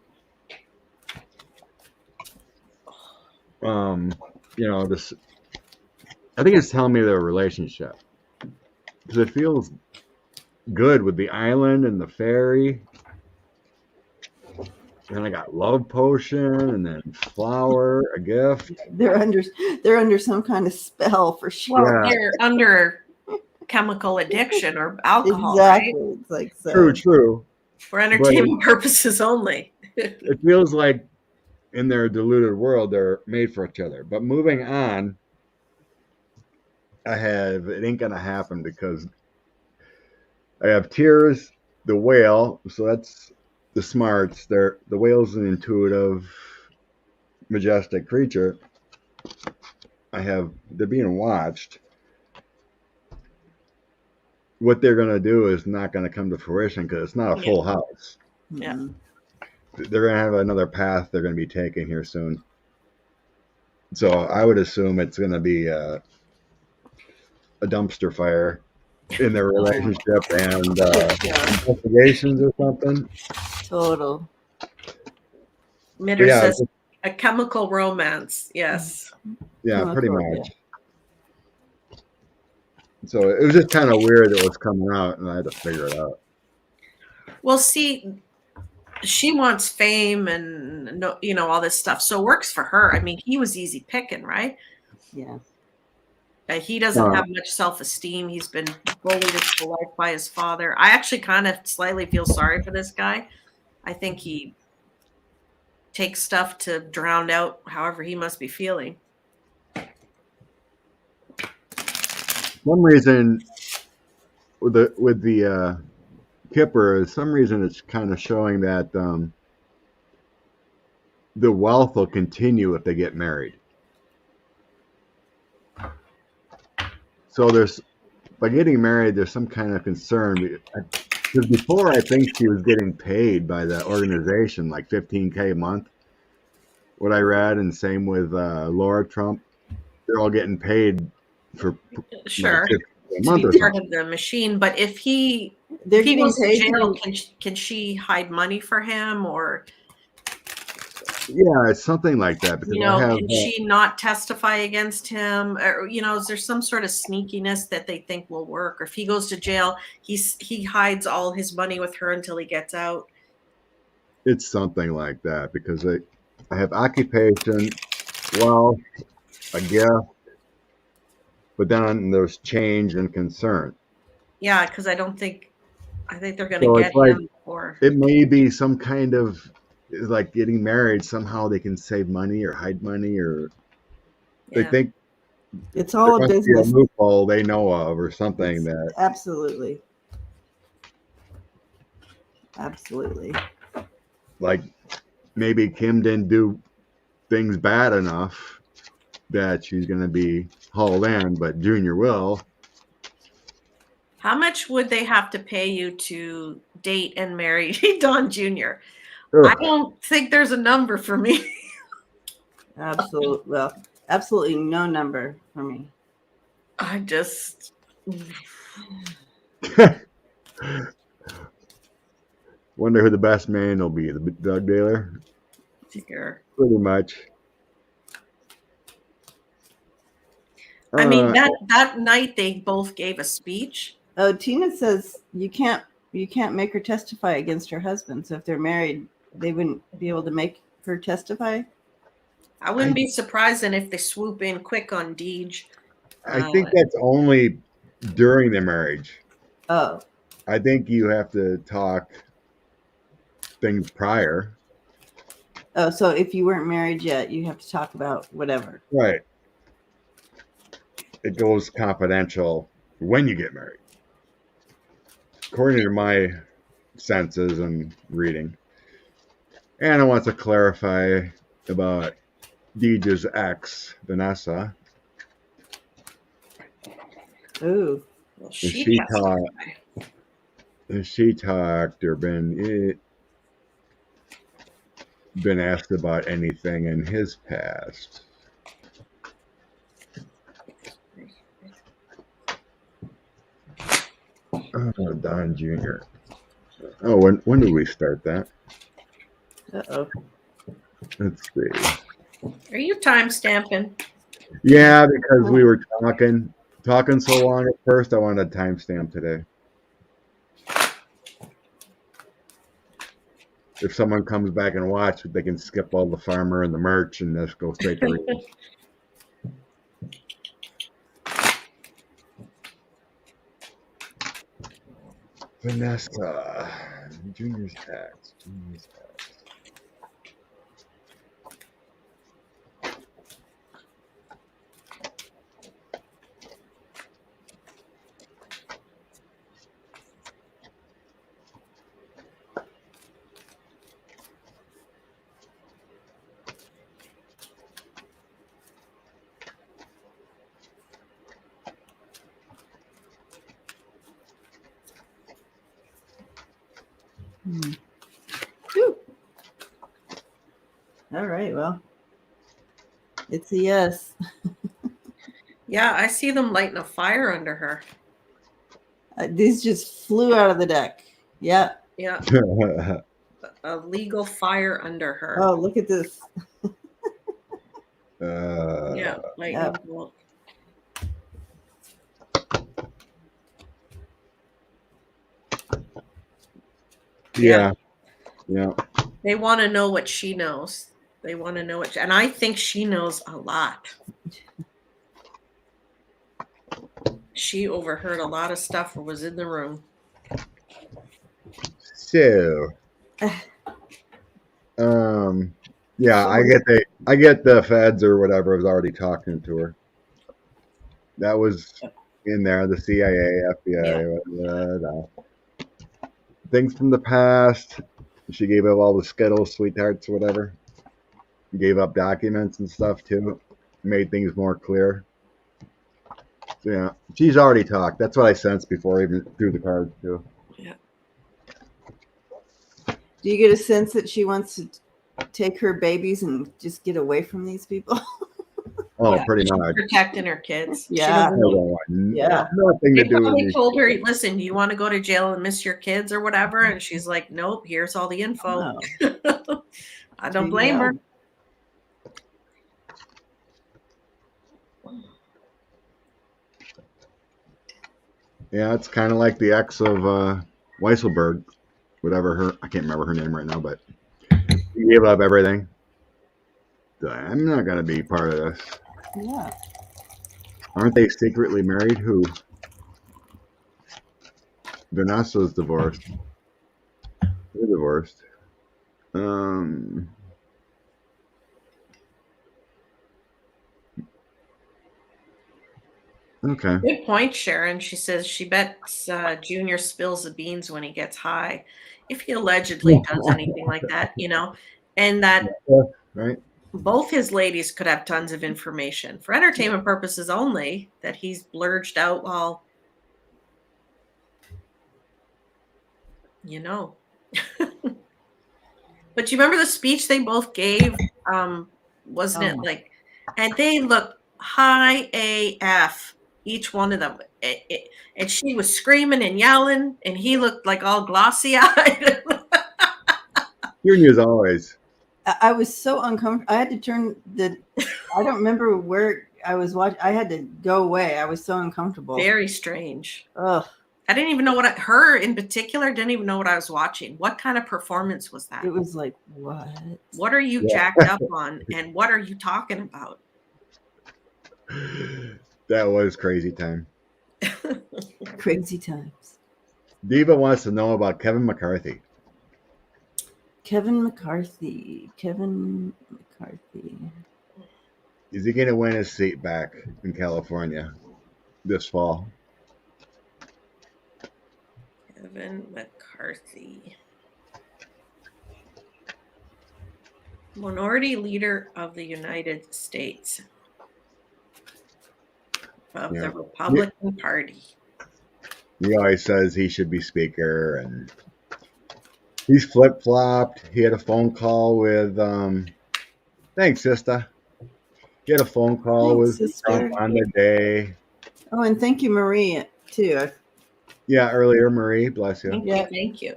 This. I think it's telling me their relationship, because it feels good with the island and the ferry. And I got love potion, and then flower, a gift.
They're under some kind of spell for sure.
Well, they're under chemical addiction or alcohol,
Exactly.
right?
It's like so.
True.
For entertainment purposes only.
It feels like in their deluded world, they're made for each other. But moving on, it ain't gonna happen, because I have Tears, the whale. So that's the smarts. The whale's an intuitive, majestic creature. They're being watched. What they're gonna do is not gonna come to fruition, because it's not a full house.
Yeah.
Mhm.
They're gonna have another path they're gonna be taking here soon. So I would assume it's gonna be a dumpster fire in their relationship and investigations or something.
Total.
Mitter
Yeah,
says a chemical romance. Yes.
Yeah, pretty
Chemical,
much. So it was just kind of weird that it was coming out, and I had to figure it out.
Well, see, she wants fame and all this stuff, so it works for her. I mean, he was easy picking, right?
Yeah.
He doesn't have much self-esteem. He's been bullied his whole life by his father. I actually kind of slightly feel sorry for this guy. I think he takes stuff to drown out however he must be feeling.
Some reason with the Kipper, some reason it's kind of showing that the wealth will continue if they get married. So by getting married, there's some kind of concern, because before I think she was getting paid by the organization like $15K a month. What I read, and same with Laura Trump, they're all getting paid for
Sure.
like a
To
month
be
or
part
something.
of the machine, but if he
They're
goes to
getting
jail,
paid.
can she hide money for him, or
Yeah, it's something like that, because I have
can she not testify against him, or is there some sort of sneakiness that they think will work? Or if he goes to jail, he hides all his money with her until he gets out.
it's something like that, because I have occupation, wealth, a gift, but then there's change and concern.
Yeah, because I think they're going to
So
get
it's like,
him. Or
it may be some kind of, like getting married, somehow they can save money or hide money, or they think
It's all a
there must be a
business.
loophole they know of, or something that
Absolutely. Absolutely.
like maybe Kim didn't do things bad enough that she's going to be hauled in, but Junior will.
How much would they have to pay you to date and marry Don Jr.?
Ugh.
I don't think there's a number for me.
Absolutely no number for me.
I just
Wonder who the best man will be, the Doug dealer?
figure.
Pretty much.
I mean, that night they both gave a speech.
Oh, Tina says you can't make her testify against her husband. So if they're married, they wouldn't be able to make her testify.
I wouldn't be surprised then if they swoop in quick on Deej.
I think that's only during the marriage.
Oh.
I think you have to talk things prior.
Oh, so if you weren't married yet, you have to talk about whatever.
Right. It goes confidential when you get married, according to my senses and reading. Anna wants to clarify about Deej's ex, Vanessa.
Ooh.
Well,
She talked or been asked about anything in his past. Oh, Don Jr. Oh, when did we start that?
Uh-oh.
Let's see.
Are you time stamping?
Yeah, because we were talking so long at first, I wanted a timestamp today. If someone comes back and watch, they can skip all the farmer and the merch and just go straight to reading. Vanessa, Junior's tax.
Whew. All right. Well, it's a yes.
Yeah, I see them lighting a fire under her.
These just flew out of the deck. Yeah.
Yeah, a legal fire under her.
Oh, look at this.
Yeah, lightning bolt.
Yeah.
They want to know what she knows. They want to know what, and I think she knows a lot. She overheard a lot of stuff or was in the room.
So, yeah, I get the feds or whatever was already talking to her. That was in there, the CIA, FBI, things from the past. She gave up all the Skittles, sweethearts, whatever. Gave up documents and stuff too. Made things more clear. So, yeah, she's already talked. That's what I sensed before I even threw the cards too.
Yeah.
Do you get a sense that she wants to take her babies and just get away from these people?
Oh,
Yeah,
pretty
she's
much.
protecting her kids.
Yeah.
Yeah. Nothing to
They
do with
probably
these.
told her, listen, you want to go to jail and miss your kids or whatever? And she's like, nope, here's all the info.
Oh.
I don't blame her.
Yeah, it's kind of like the ex of Weisselberg, whatever her, I can't remember her name right now, but she gave up everything. So I'm not going to be part of this.
Yeah.
Aren't they secretly married? Who? Vanessa's divorced. They're divorced. Okay.
Good point, Sharon. She says she bets Junior spills the beans when he gets high, if he allegedly does anything like that, and that
Right.
both his ladies could have tons of information for entertainment purposes only that he's blurged out while, But you remember the speech they both gave? Wasn't it like, and they looked high AF, each one of them. And she was screaming and yelling, and he looked like all glossy-eyed.
Junior's always.
I was so uncomfortable. I had to turn I don't remember where I was watching. I had to go away. I was so uncomfortable.
Very strange.
Ugh.
I didn't even know her in particular didn't even know what I was watching. What kind of performance was that?
It was like, what?
What are you jacked up on? And what are you talking about?
That was crazy time.
Crazy times.
Diva wants to know about Kevin McCarthy.
Kevin McCarthy.
Is he going to win his seat back in California this fall?
Kevin McCarthy. Minority Leader of the United States of the Republican Party.
He always says he should be speaker, and he's flip-flopped. He had a phone call with, thanks, sister. He had a phone call with Trump on the day.
Oh, and thank you, Marie, too.
Yeah, earlier, Marie, bless you.
Thank
Yeah.
you. Thank you.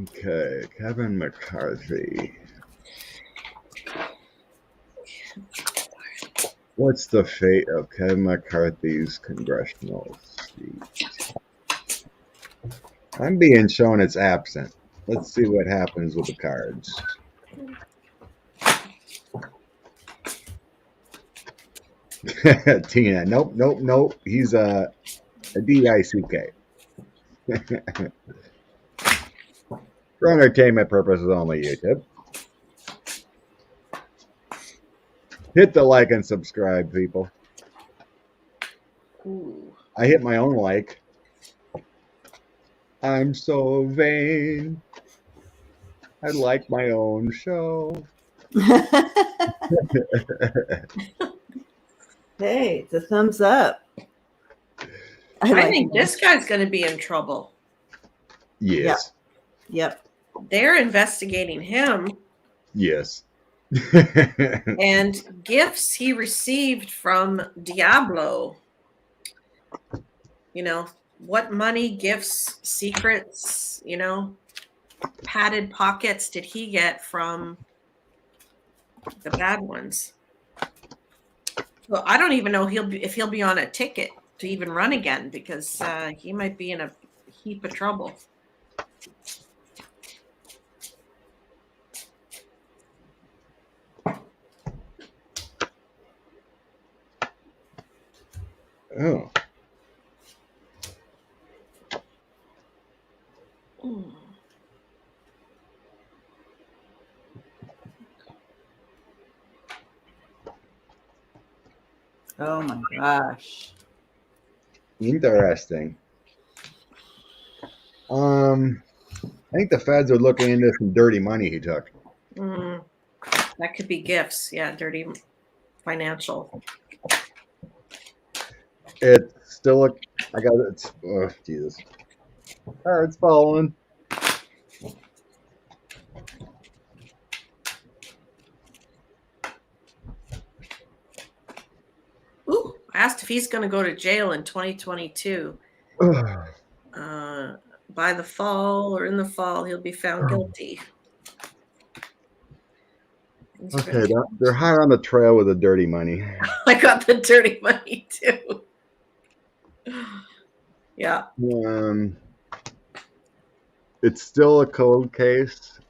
Okay, Kevin McCarthy. What's the fate of Kevin McCarthy's congressional seat? I'm being shown it's absent. Let's see what happens with the cards. Tina, nope. He's a D-I-C-K. For entertainment purposes only, YouTube. Hit the like and subscribe, people.
Ooh.
I hit my own like. I'm so vain. I like my own show.
Hey, it's a thumbs up.
I
like
think
it.
this guy's going to be in trouble.
Yes.
Yep.
They're investigating him
Yes.
and gifts he received from Diablo. You know, what money, gifts, secrets, you know, padded pockets did he get from the bad ones? Well, I don't even know if he'll be on a ticket to even run again, because he might be in a heap of trouble.
Oh.
Mm.
Oh my gosh.
Interesting. I think the feds are looking into some dirty money he took.
Mm. That could be gifts. Yeah, dirty financial.
It's still I got it. Oh, Jesus. It's falling.
Ooh, I asked if he's going to go to jail in 2022. By the fall or in the fall, he'll be found guilty.
Okay, they're high on the trail with the dirty money.
I got the dirty money too. Yeah.
It's still a cold case.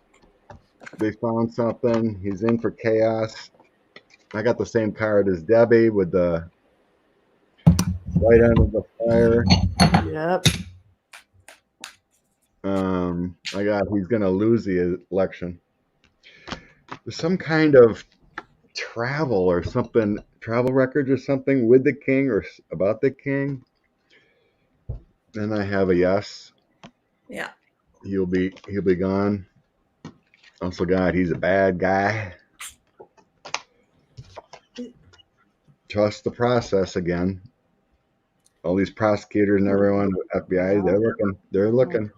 They found something. He's in for chaos. I got the same card as Debbie with the right end of the fire.
Yep.
I got he's going to lose the election. There's some kind of travel or something, travel records or something with the king or about the king. Then I have a yes.
Yeah.
He'll be gone. Also, God, he's a bad guy. Trust the process again. All these prosecutors and everyone, FBI, they're looking.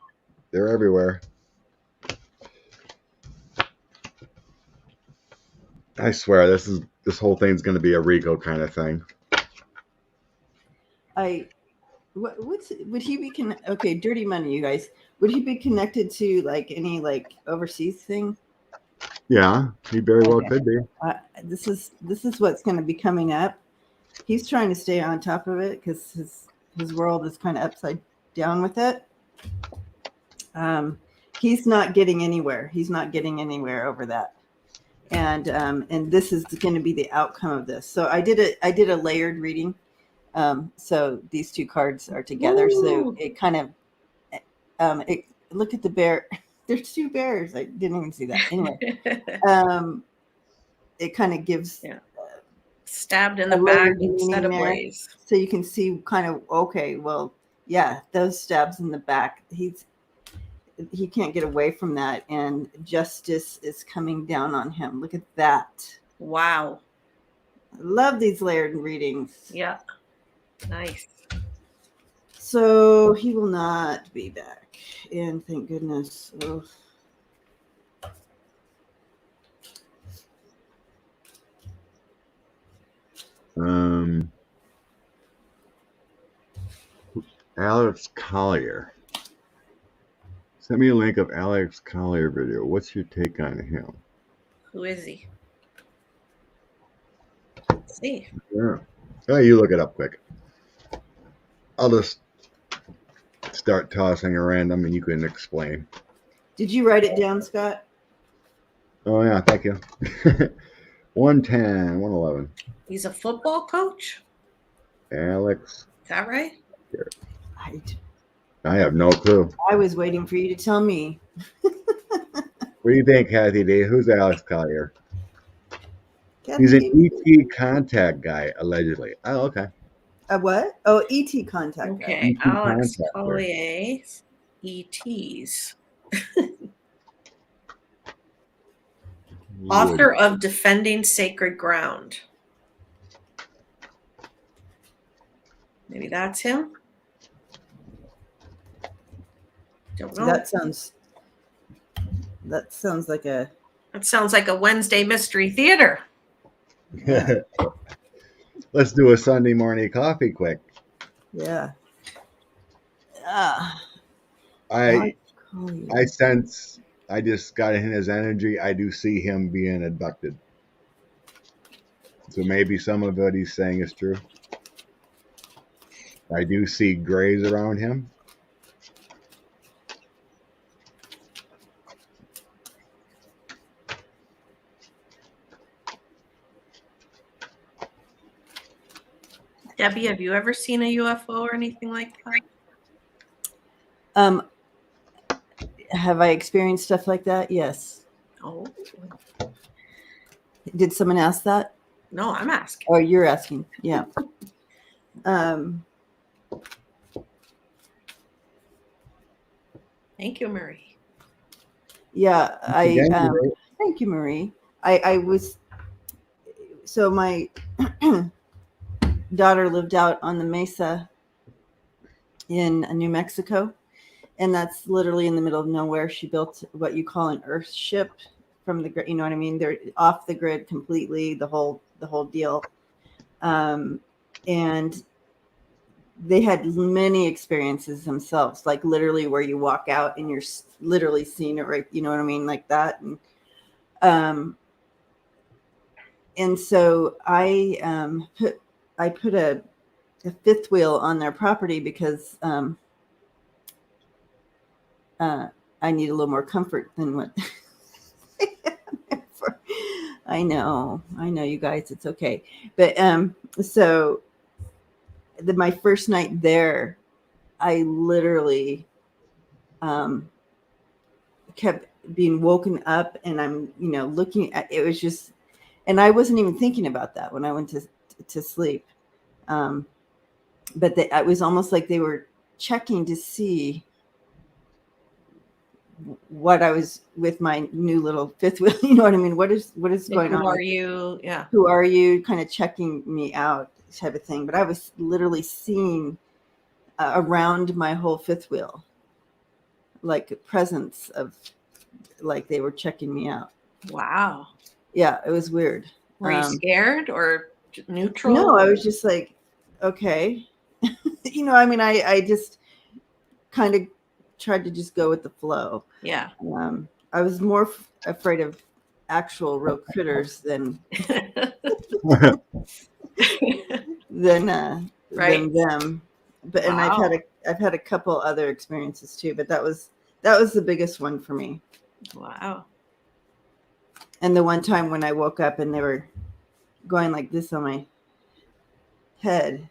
They're everywhere. I swear, this whole thing's going to be a RICO kind of thing.
Would he be okay, dirty money, you guys. Would he be connected to like any like overseas thing?
Yeah, he very well could be.
This is what's going to be coming up. He's trying to stay on top of it because his world is kind of upside down with it. He's not getting anywhere. He's not getting anywhere over that. And this is going to be the outcome of this. So I did a layered reading. So these two cards are together.
Ooh.
So it kind of look at the bear. There's two bears. I didn't even see that. Anyway, it kind of gives
stabbed in the back instead of ways.
So you can see kind of, okay, well, yeah, those stabs in the back. He can't get away from that, and justice is coming down on him. Look at that.
Wow.
I love these layered readings.
Yeah. Nice.
So he will not be back. And thank goodness. Oh.
Alex Collier. Send me a link of Alex Collier video. What's your take on him?
Who is he? Let's see.
Yeah. Oh, you look it up quick. I'll just start tossing a random and you can explain.
Did you write it down, Scott?
Oh, yeah, thank you. 110, 111.
He's a football coach?
Alex.
Is that right?
I have no clue.
I was waiting for you to tell me.
What do you think, Kathy D? Who's Alex Collier?
Kathy,
He's an ET contact guy, allegedly. Oh, okay.
a what? Oh, ET contact. guy.
Okay,
ET
Alex
contact,
Collier, ETs. Author of Defending Sacred Ground. Maybe that's him? Don't know.
That sounds like a
That sounds like a Wednesday Mystery Theater.
Let's do a Sunday morning coffee quick.
yeah.
I sense, I just got in his energy. I do see him being abducted. So maybe some of what he's saying is true. I do see grays around him.
Debbie, have you ever seen a UFO or anything like that?
Have I experienced stuff like that? Yes.
Oh,
Did someone ask that?
no, I'm asking.
Oh, you're asking. Yeah.
Thank you, Marie.
Yeah,
Again, Marie.
thank you, Marie. I was, so my daughter lived out on the mesa in New Mexico, and that's literally in the middle of nowhere. She built what you call an earth ship from the, you know what I mean? They're off the grid completely, the whole deal. And they had many experiences themselves, like literally where you walk out and you're literally seeing it right, you know what I mean, like that. And so I put a fifth wheel on their property because I need a little more comfort than what I know you guys, it's okay. But so my first night there, I literally kept being woken up, and I'm, looking at it, was just, and I wasn't even thinking about that when I went to sleep. But it was almost like they were checking to see what I was with my new little fifth wheel. You know what I mean? What is going on?
Who are you? Yeah.
Who are you? Kind of checking me out, type of thing. But I was literally seeing around my whole fifth wheel, like a presence of, like they were checking me out.
Wow.
Yeah, it was weird.
Were you scared or neutral?
No, I was just like, okay. I just kind of tried to just go with the flow.
Yeah.
I was more afraid of actual real critters than than them. But and
Wow.
I've had a couple other experiences too, but that was the biggest one for me.
Wow.
And the one time when I woke up and they were going like this on my head.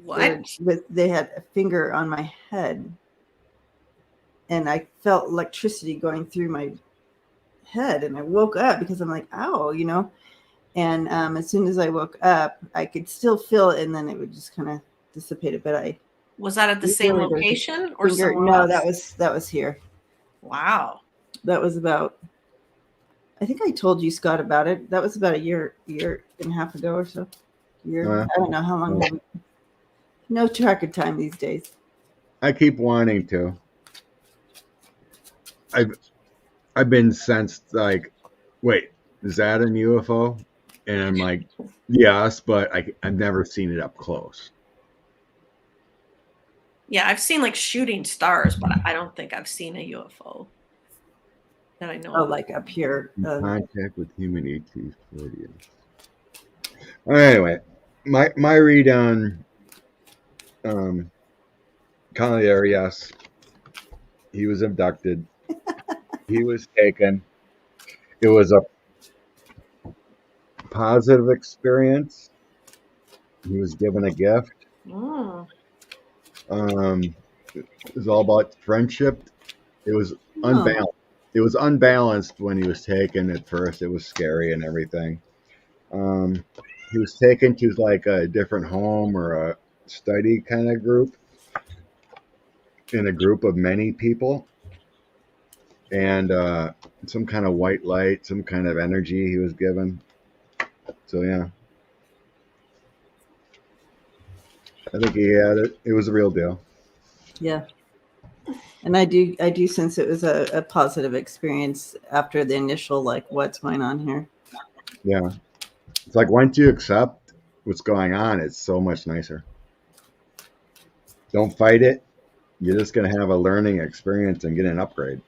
What?
They had a finger on my head, and I felt electricity going through my head, and I woke up because I'm like, ow, and as soon as I woke up, I could still feel it, and then it would just kind of dissipate. But
Was that at the same location or somewhere
no,
else?
that was here.
Wow.
That was about, I think I told you, Scott, about it. That was about a year and a half ago or so. I don't know how long. No track of time these days.
I keep wanting to. I've been sensed like, wait, is that a UFO? And I'm like, yes, but I've never seen it up close.
Yeah, I've seen like shooting stars, but I don't think I've seen a UFO that I know
Oh,
of.
like up here.
In contact with human ETs 40. Anyway, my read on Collier, yes, he was abducted. He was taken. It was a positive experience. He was given a gift.
Mm.
It was all about friendship. It was
Oh,
unbalanced. It was unbalanced when he was taken at first. It was scary and everything. He was taken to like a different home or a study kind of group in a group of many people, and some kind of white light, some kind of energy he was given. So yeah, I think he had it. It was a real deal.
yeah. And I do sense it was a positive experience after the initial, like, what's going on here.
Yeah, it's like once you accept what's going on, it's so much nicer. Don't fight it. You're just gonna have a learning experience and get an upgrade.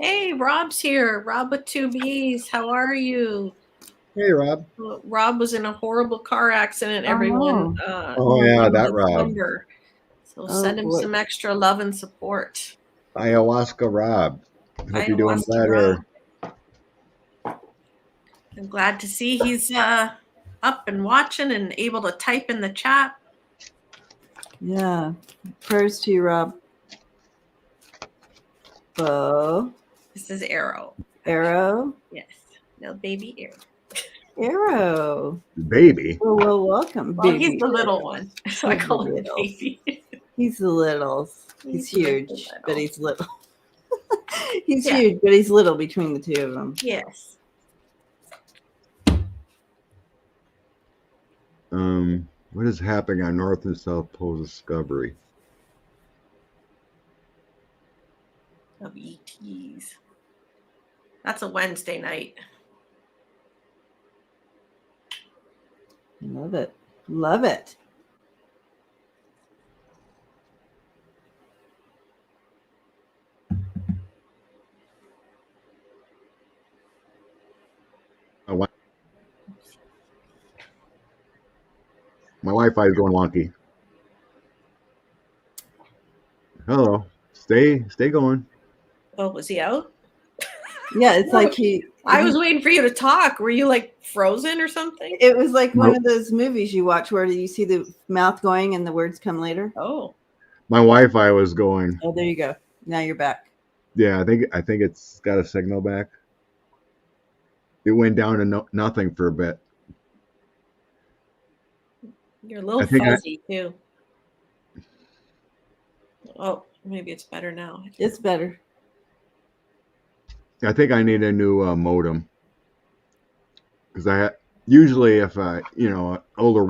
Hey, Rob's here. Rob with 2 B's. How are you?
Hey, Rob.
Well, Rob was in a horrible car accident,
Oh,
everyone.
no.
Oh yeah,
in
that Rob.
December. So
Oh,
send him
boy.
some extra love and support.
Ayahuasca Rob. Hope you're doing
Ayahuasca
better.
Rob. I'm glad to see he's up and watching and able to type in the chat.
Yeah. Prayers to you, Rob. Bo.
This is Arrow.
Arrow.
Yes. No, baby Arrow.
Arrow.
Baby.
Well, welcome,
Well,
baby.
he's the little one. So I
He's
call
the
him
little.
baby.
He's the littles. He's
He's
huge,
little.
but he's little. He's
Yeah.
huge, but he's little between the two of them.
Yes.
What is happening on North and South Pole Discovery?
Of ETs. That's a Wednesday night.
Love it. Love it.
My Wi-Fi is going wonky. Hello. Stay going.
Oh, was he out?
Yeah, it's like
I was waiting for you to talk. Were you like frozen or something?
It was like one
Nope.
of those movies you watch where you see the mouth going and the words come later.
Oh.
My Wi-Fi was going.
Oh, there you go. Now you're back.
Yeah, I think it's got a signal back. It went down to nothing for a bit.
You're a little
I think
fuzzy too. Oh, maybe it's better now.
It's better.
I think I need a new modem because usually if older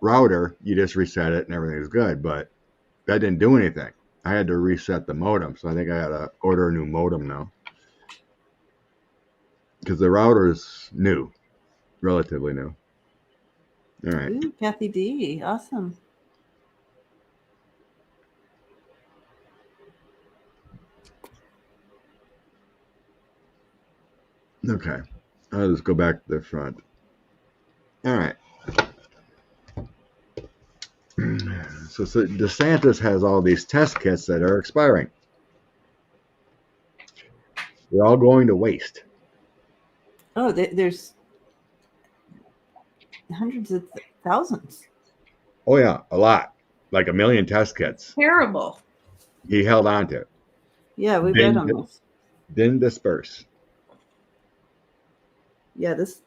router, you just reset it and everything's good, but that didn't do anything. I had to reset the modem, so I think I gotta order a new modem now because the router is new, relatively new. All right.
Ooh, Kathy D. Awesome.
Okay. I'll just go back to the front. All right. So DeSantis has all these test kits that are expiring. They're all going to waste.
Oh, there's hundreds of thousands.
Oh, yeah, a lot. Like 1 million test kits.
Terrible.
He held on to.
Yeah, we read on this.
Didn't disperse.
Yeah, this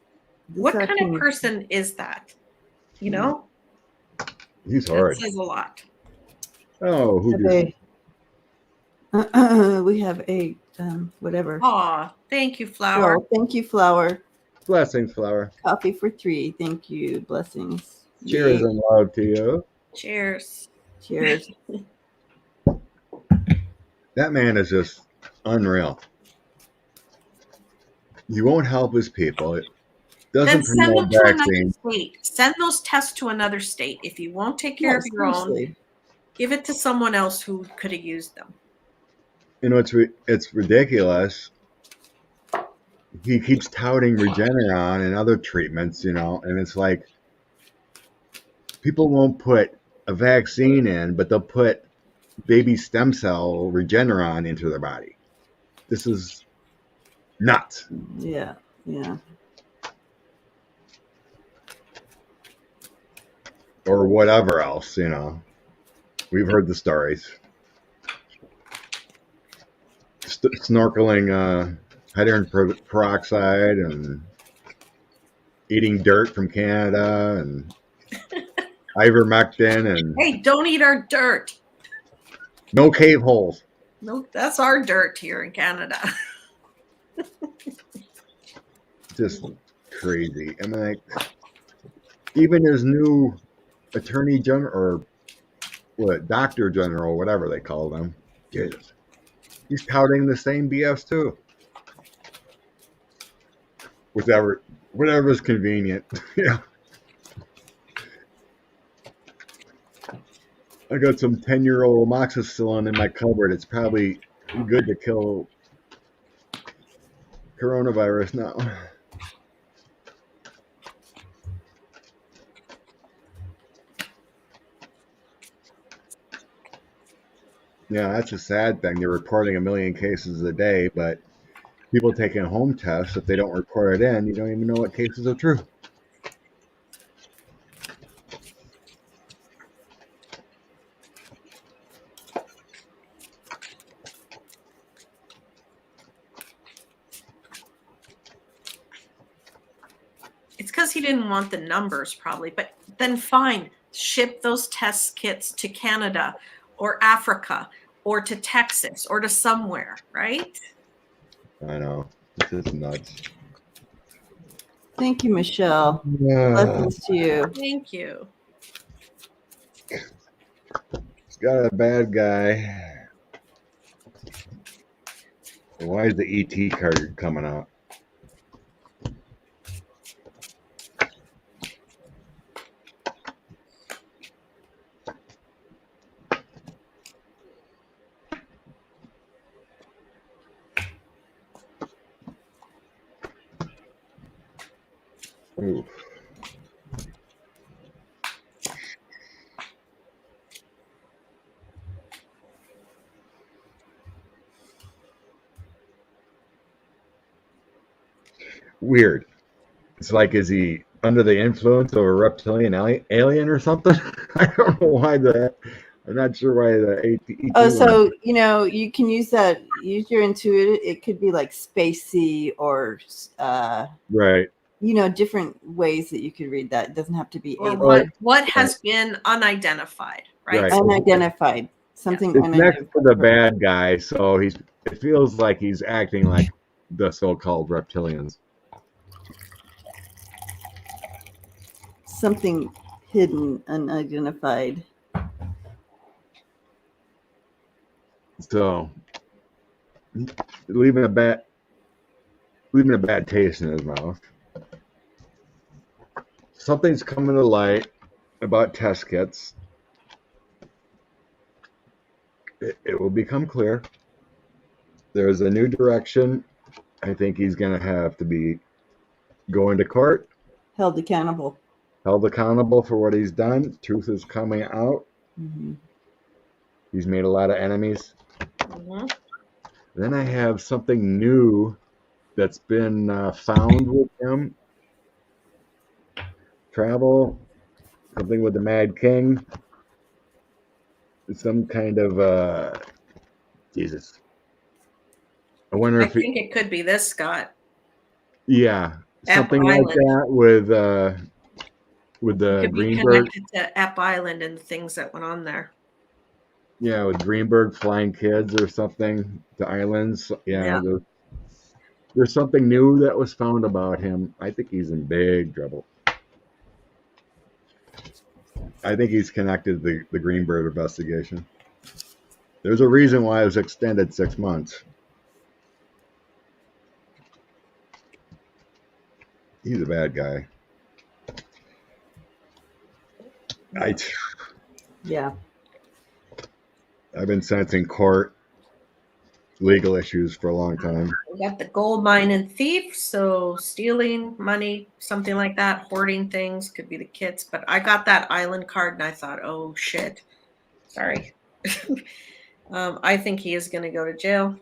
What kind
actually-
of person is that? You know?
He's
That
horrid.
says a lot.
Oh, who did?
We have a whatever.
Aw, thank you, Flower.
Oh, thank you, Flower.
Blessings, Flower.
Coffee for 3. Thank you. Blessings.
Cheers
Yay.
and love to you.
Cheers.
Cheers.
That man is just unreal. He won't help his people. It doesn't
Then send
promote
them to another
vaccines.
state. Send those tests to another state. If you won't take care
Yeah,
of your own,
seriously.
Give it to someone else who could have used them.
You know, it's ridiculous. He keeps touting Regeneron and other treatments, you know, and it's like people won't put a vaccine in, but they'll put baby stem cell Regeneron into their body. This is nuts.
Yeah. Yeah.
Or whatever else, you know. We've heard the stories. Snorkeling hydrogen peroxide and eating dirt from Canada and ivermectin and
Hey, don't eat our dirt.
no cave holes.
No, that's our dirt here in Canada.
Just crazy. I mean, like, even his new attorney general or what, doctor general, whatever they call them, Jesus, he's touting the same BS too. Whatever is convenient. Yeah. I got some 10-year-old amoxicillin in my cupboard. It's probably good to kill coronavirus now. Yeah, that's a sad thing. They're reporting 1 million cases a day, but people taking home tests, if they don't report it in, you don't even know what cases are true.
It's because he didn't want the numbers, probably. But then fine, ship those test kits to Canada or Africa or to Texas or to somewhere, right?
I know. This is nuts.
Thank you, Michelle.
Yeah.
Blessings to you.
Thank you.
It's got a bad guy. Why is the ET card coming out? Ooh. Weird. It's like, is he under the influence of a reptilian alien or something? I don't know why I'm not sure why the ET.
Oh, so you can use that. Use your intuitive. It could be like spacey or
Right.
different ways that you could read that. It doesn't have to be
Or
alien.
what has been unidentified, right?
Right.
Unidentified. Something
It's next
unidentified.
to the bad guy, so it feels like he's acting like the so-called reptilians.
Something hidden, unidentified.
So leaving a bad taste in his mouth. Something's coming to light about test kits. It will become clear. There's a new direction. I think he's going to have to be going to court,
Held accountable.
held accountable for what he's done. Truth is coming out.
Mm-hmm.
He's made a lot of enemies.
Mm-hmm.
Then I have something new that's been found with him. Travel, something with the Mad King. Some kind of Jesus. I wonder
I
if
think it could be this, Scott.
yeah,
Ep
something like
Island.
that with the
Could be
Greenberg.
connected to Ep Island and the things that went on there.
Yeah, with Greenberg flying kids or something to islands. Yeah. There's something new that was found about him. I think he's in big trouble. I think he's connected to the Greenberg investigation. There's a reason why it was extended 6 months. He's a bad guy.
Yeah.
I've been sensing court legal issues for a long time.
We got the gold mine and thief, so stealing money, something like that, hoarding things, could be the kids. But I got that island card and I thought, oh shit. Sorry. I think he is going to go to jail.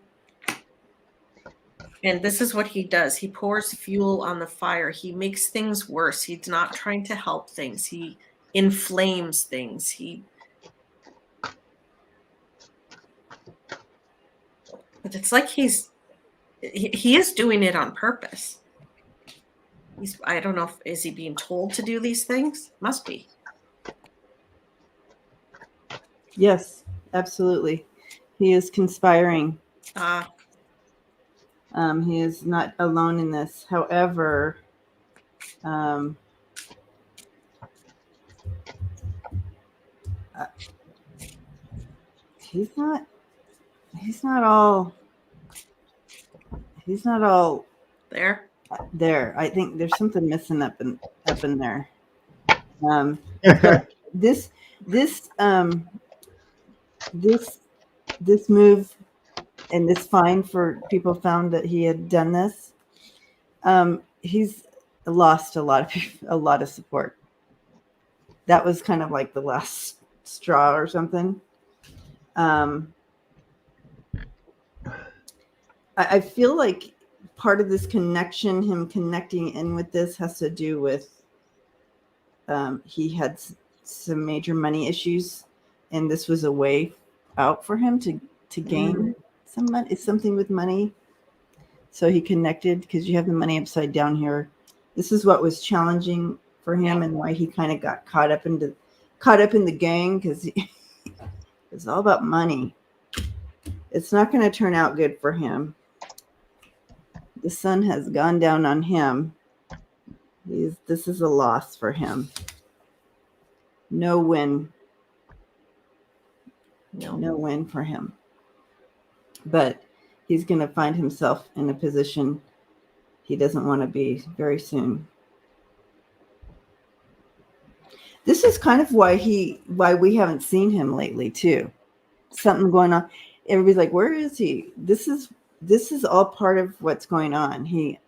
And this is what he does. He pours fuel on the fire. He makes things worse. He's not trying to help things. He inflames things. But it's like he is doing it on purpose. I don't know is he being told to do these things? Must be.
Yes, absolutely. He is conspiring. He is not alone in this. However, he's not all there. I think there's something missing up in there. This move and this fine for people found that he had done this. He's lost a lot of support. That was kind of like the last straw or something. I feel like part of this connection, him connecting in with this, has to do with he had some major money issues, and this was a way out for him to gain some money. It's something with money. So he connected because you have the money upside down here. This is what was challenging for him and why he kind of got caught up in the gang, because it's all about money. It's not going to turn out good for him. The sun has gone down on him. This is a loss for him. No win. No win for him. But he's going to find himself in a position he doesn't want to be very soon. This is kind of why we haven't seen him lately too. Something going on. Everybody's like, where is he? This is all part of what's going on. He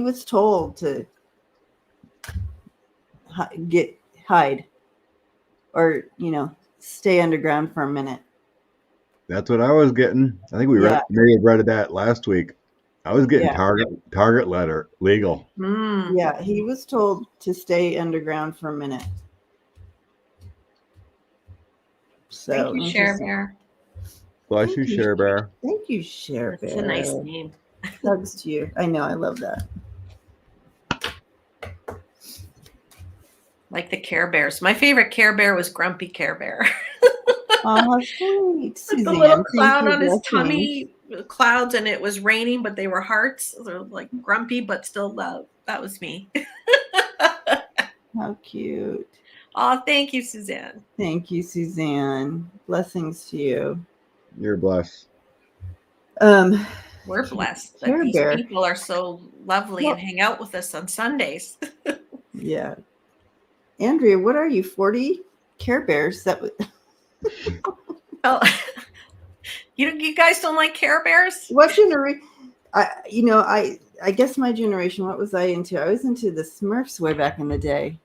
was told to hide or, stay underground for a minute.
That's what I was getting. I think we may have read that last week. I was getting target letter legal.
Yeah, he was told to stay underground for a minute. So
thank you, Share Bear.
Bless you, Share Bear.
Thank you, Share Bear.
It's a nice name.
Hugs to you. I know, I love that.
Like the Care Bears. My favorite Care Bear was Grumpy Care Bear.
Oh, sweet.
The little cloud on his tummy, clouds, and it was raining, but they were hearts. They're like grumpy, but still love. That was me.
How cute.
Oh, thank you, Suzanne.
Thank you, Suzanne. Blessings to you.
You're blessed.
We're blessed that these people are so lovely and hang out with us on Sundays.
Yeah. Andrea, what are you, 40 Care Bears? That was...
Oh, you guys don't like Care Bears?
What generation? I guess my generation. What was I into? I was into the Smurfs way back in the day.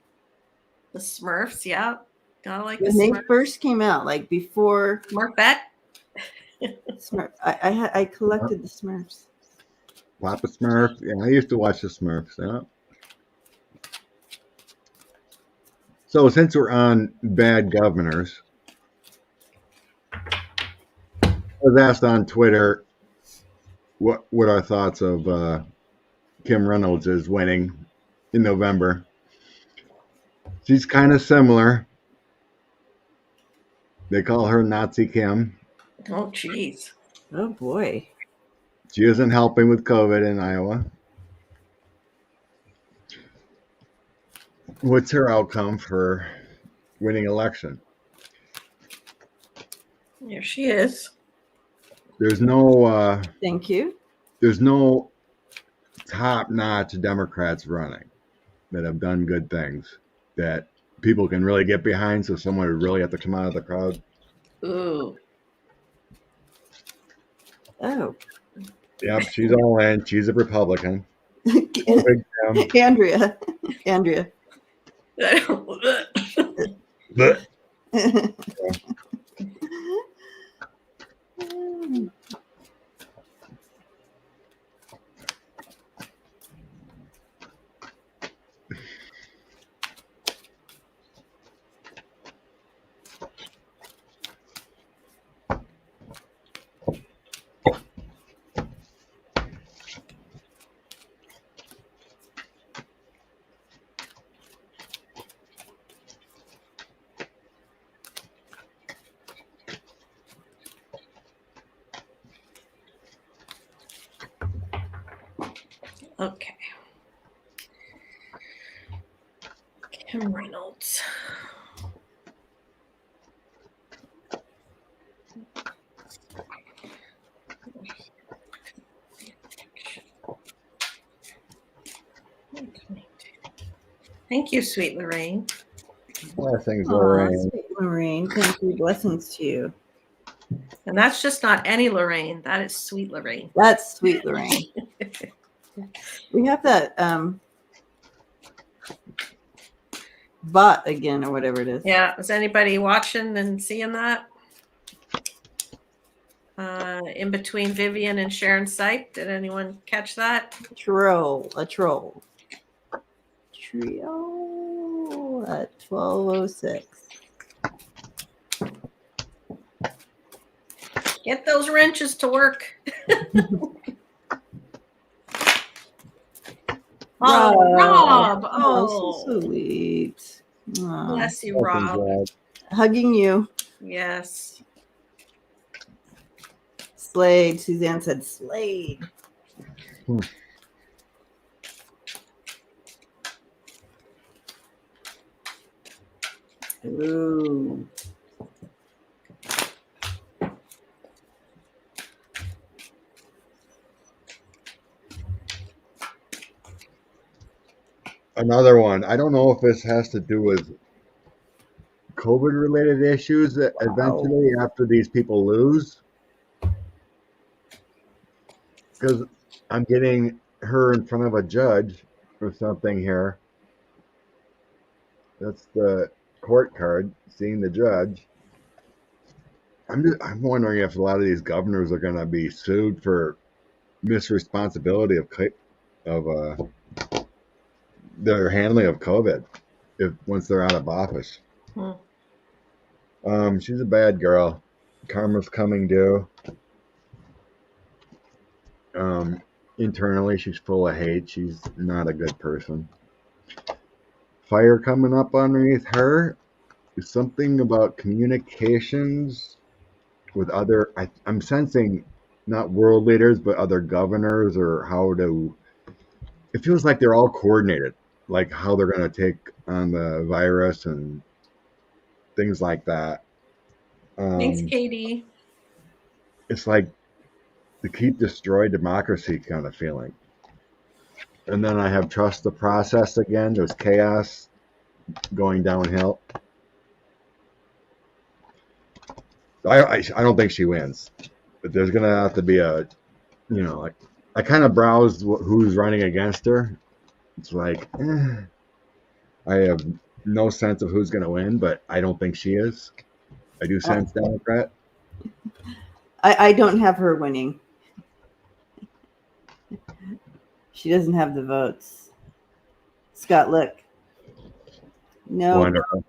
The Smurfs, yeah. Gotta like
when they first came out, like before
Smurfette.
Smurf. I collected the Smurfs.
Papa Smurf. Yeah, I used to watch the Smurfs. Yeah. So since we're on bad governors, I was asked on Twitter what our thoughts of Kim Reynolds is winning in November. She's kind of similar. They call her Nazi Kim.
Oh, jeez.
Oh, boy.
She isn't helping with COVID in Iowa. What's her outcome for winning election?
Here she is.
There's no
thank you.
There's no top-notch Democrats running that have done good things that people can really get behind, so someone would really have to come out of the crowd.
Ooh.
Oh.
Yep, she's all in. She's a Republican. No big deal.
Andrea.
But
Okay. Kim Reynolds. Thank you, sweet Lorraine.
blessings,
Aw,
Lorraine.
sweet Lorraine. Thank you. Blessings to you.
And that's just not any Lorraine. That is sweet Lorraine.
That's sweet Lorraine. We have that bot again or whatever it is.
Yeah. Is anybody watching and seeing that? In between Vivian and Sharon's site. Did anyone catch that?
A troll trio at 12:06.
Get those wrenches to work. Oh, Rob.
Oh, so sweet. Aw.
Bless you,
Blessings,
Rob.
Rob.
Hugging you.
Yes.
Slade. Suzanne said Slade. Ooh.
Another one. I don't know if this has to do with COVID-related issues that eventually after these people lose. Because I'm getting her in front of a judge or something here. That's the court card, seeing the judge. I'm wondering if a lot of these governors are going to be sued for misresponsibility of their handling of COVID once they're out of office. She's a bad girl. Karma's coming due. Internally, she's full of hate. She's not a good person. Fire coming up underneath her is something about communications with other. I'm sensing not world leaders, but other governors, or how to. It feels like they're all coordinated, like how they're going to take on the virus and things like that.
Thanks, Katie.
It's like to keep destroy democracy kind of feeling. And then I have trust the process again. There's chaos going downhill. I don't think she wins, but there's going to have to be like I kind of browsed who's running against her. It's like, I have no sense of who's going to win, but I don't think she is. I do sense Democrat.
I don't have her winning. She doesn't have the votes. Scott, look. No.
Wonderful.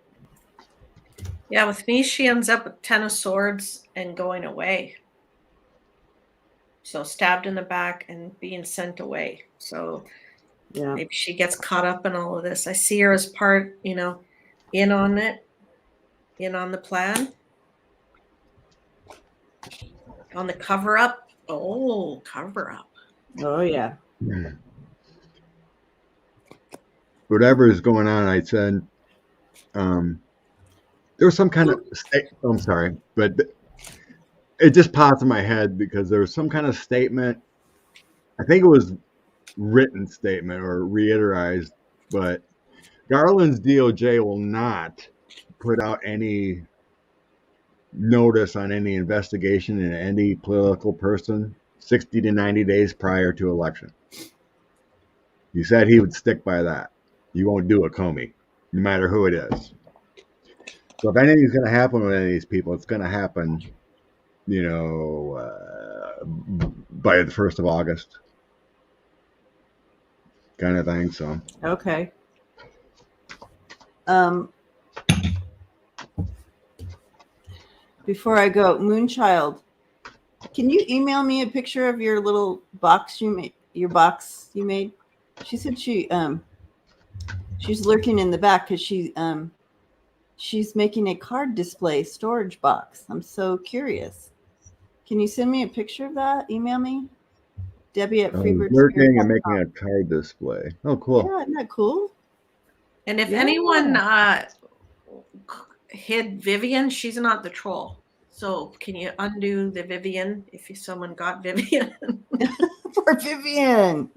Yeah, with me, she ends up with 10 of swords and going away. So stabbed in the back and being sent away. So
Yeah.
maybe she gets caught up in all of this. I see her as part, in on it, in on the plan, on the cover up. Oh, cover up.
Oh, yeah.
Whatever is going on, I said, there was some kind of I'm sorry, but it just popped in my head because there was some kind of statement. I think it was written statement or reiterized, but Garland's DOJ will not put out any notice on any investigation in any political person 60 to 90 days prior to election. He said he would stick by that. He won't do a Comey, no matter who it is. So if anything's going to happen with any of these people, it's going to happen, by the 1st of August, kind of thing. So
Okay. Before I go, Moonchild, can you email me a picture of your little box you made? Your box you made? She said she's lurking in the back because she's making a card display storage box. I'm so curious. Can you send me a picture of that? Email me, Debbie at
working and making a card display. Oh, cool.
Yeah, isn't that cool?
And if
Yeah.
anyone hid Vivian, she's not the troll. So can you undo the Vivian if someone got Vivian?
For Vivian.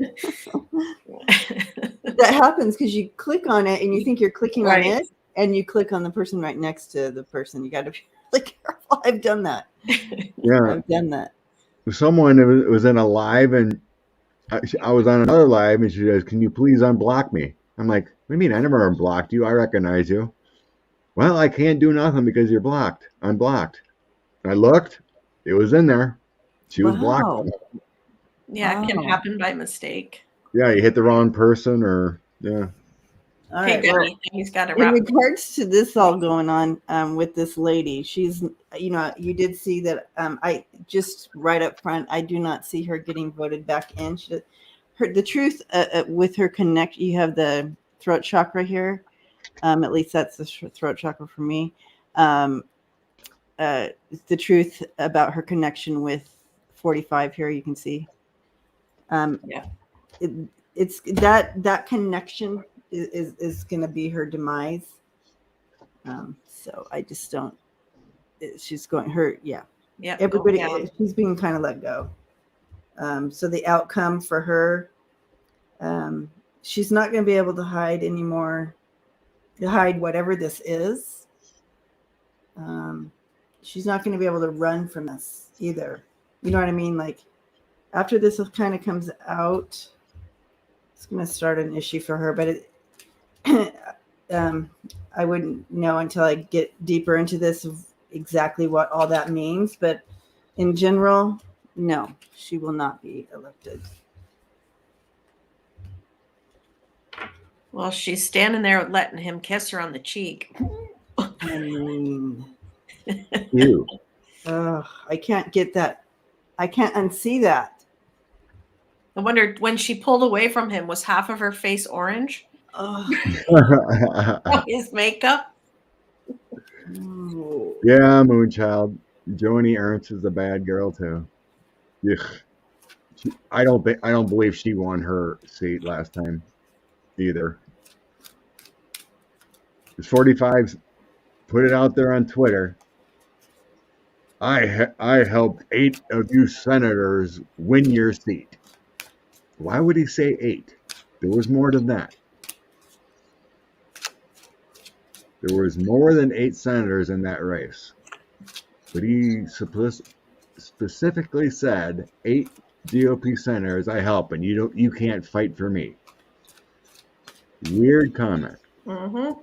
That happens because you click on it and you think you're clicking on it, and you click on the person right next to the person. You got to be really careful. I've done that.
Yeah,
I've done that.
Someone was in a live, and I was on another live, and she goes, "Can you please unblock me?" I'm like, "What do you mean? I never unblocked you. I recognize you." Well, I can't do nothing because you're blocked. Unblocked. I looked. It was in there. She was blocked.
Yeah, it can happen by mistake.
Yeah, you hit the wrong person, or yeah.
All right. Well,
he's got to
in regards to this all going on with this lady, she's, you did see that I just right up front, I do not see her getting voted back in. The truth with her connect, you have the throat chakra here. At least that's the throat chakra for me. The truth about her connection with 45 here, you can see. It's that connection is going to be her demise. So I just don't. She's going her. Yeah. Everybody. She's being kind of let go. So the outcome for her, she's not going to be able to hide anymore. To hide whatever this is. She's not going to be able to run from this either. You know what I mean? Like after this kind of comes out, it's going to start an issue for her. But I wouldn't know until I get deeper into this of exactly what all that means. But in general, no, she will not be elected.
Well, she's standing there letting him kiss her on the cheek.
I mean,
ew.
I can't get that. I can't unsee that.
I wondered when she pulled away from him, was half of her face orange? His makeup.
Yeah, Moonchild. Joni Ernst is a bad girl too. Ugh. I don't believe she won her seat last time either. 45 put it out there on Twitter. I helped 8 of you senators win your seat. Why would he say 8? There was more than that. There was more than 8 senators in that race. But he specifically said 8 GOP senators I help, and you can't fight for me. Weird comment.
Mm-hmm.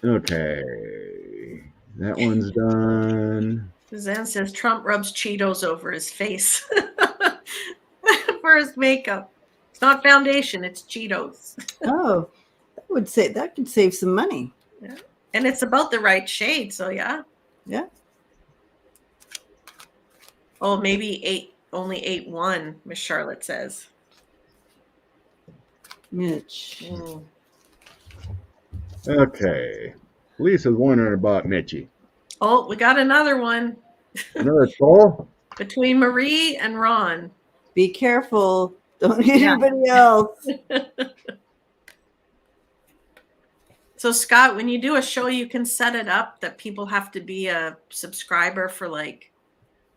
Okay. That one's done.
Suzanne says Trump rubs Cheetos over his face for his makeup. It's not foundation, it's Cheetos.
Oh, that could save some money.
Yeah. And it's about the right shade, so yeah.
Yeah.
Oh, maybe only 8-1, Miss Charlotte says.
Mitch.
Mm.
Okay. Lisa's wondering about Mitchie.
Oh, we got another one.
Another troll?
Between Marie and Ron.
Be careful. Don't hit anybody else.
So, Scott, when you do a show, you can set it up that people have to be a subscriber for like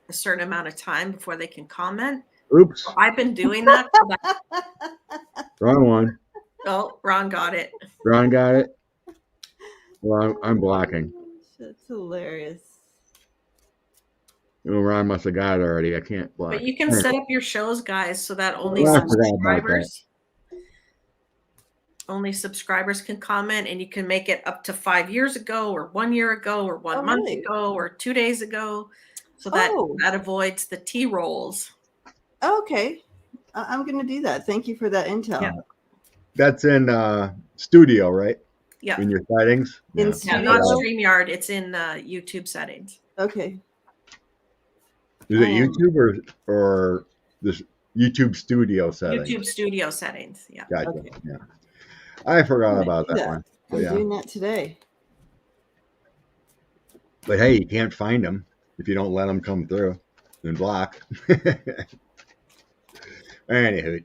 a certain amount of time before they can comment.
Oops.
So I've been doing that.
Wrong one.
Oh, Ron got it.
Ron got it? Well, I'm blocking.
That's hilarious.
Oh, Ron must have got it already. I can't block.
But you can set up your shows, guys, so that only
Oh, I forgot about that.
subscribers can comment, and you can make it up to 5 years ago or 1 year ago or 1
Oh,
month
really?
ago or 2 days ago. So that
Oh.
avoids the T rolls.
Okay. I'm going to do that. Thank you for that intel.
Yeah.
That's in Studio, right?
Yeah.
In your settings?
In
Yeah,
Studio?
not StreamYard. It's in YouTube settings.
Okay.
Is it YouTube or the YouTube Studio settings?
YouTube Studio settings. Yeah.
Gotcha.
Okay.
Yeah. I forgot
I'm gonna
about
do
that one. But
I'm
yeah.
doing that today.
But hey, you can't find them if you don't let them come through and block. Anywho,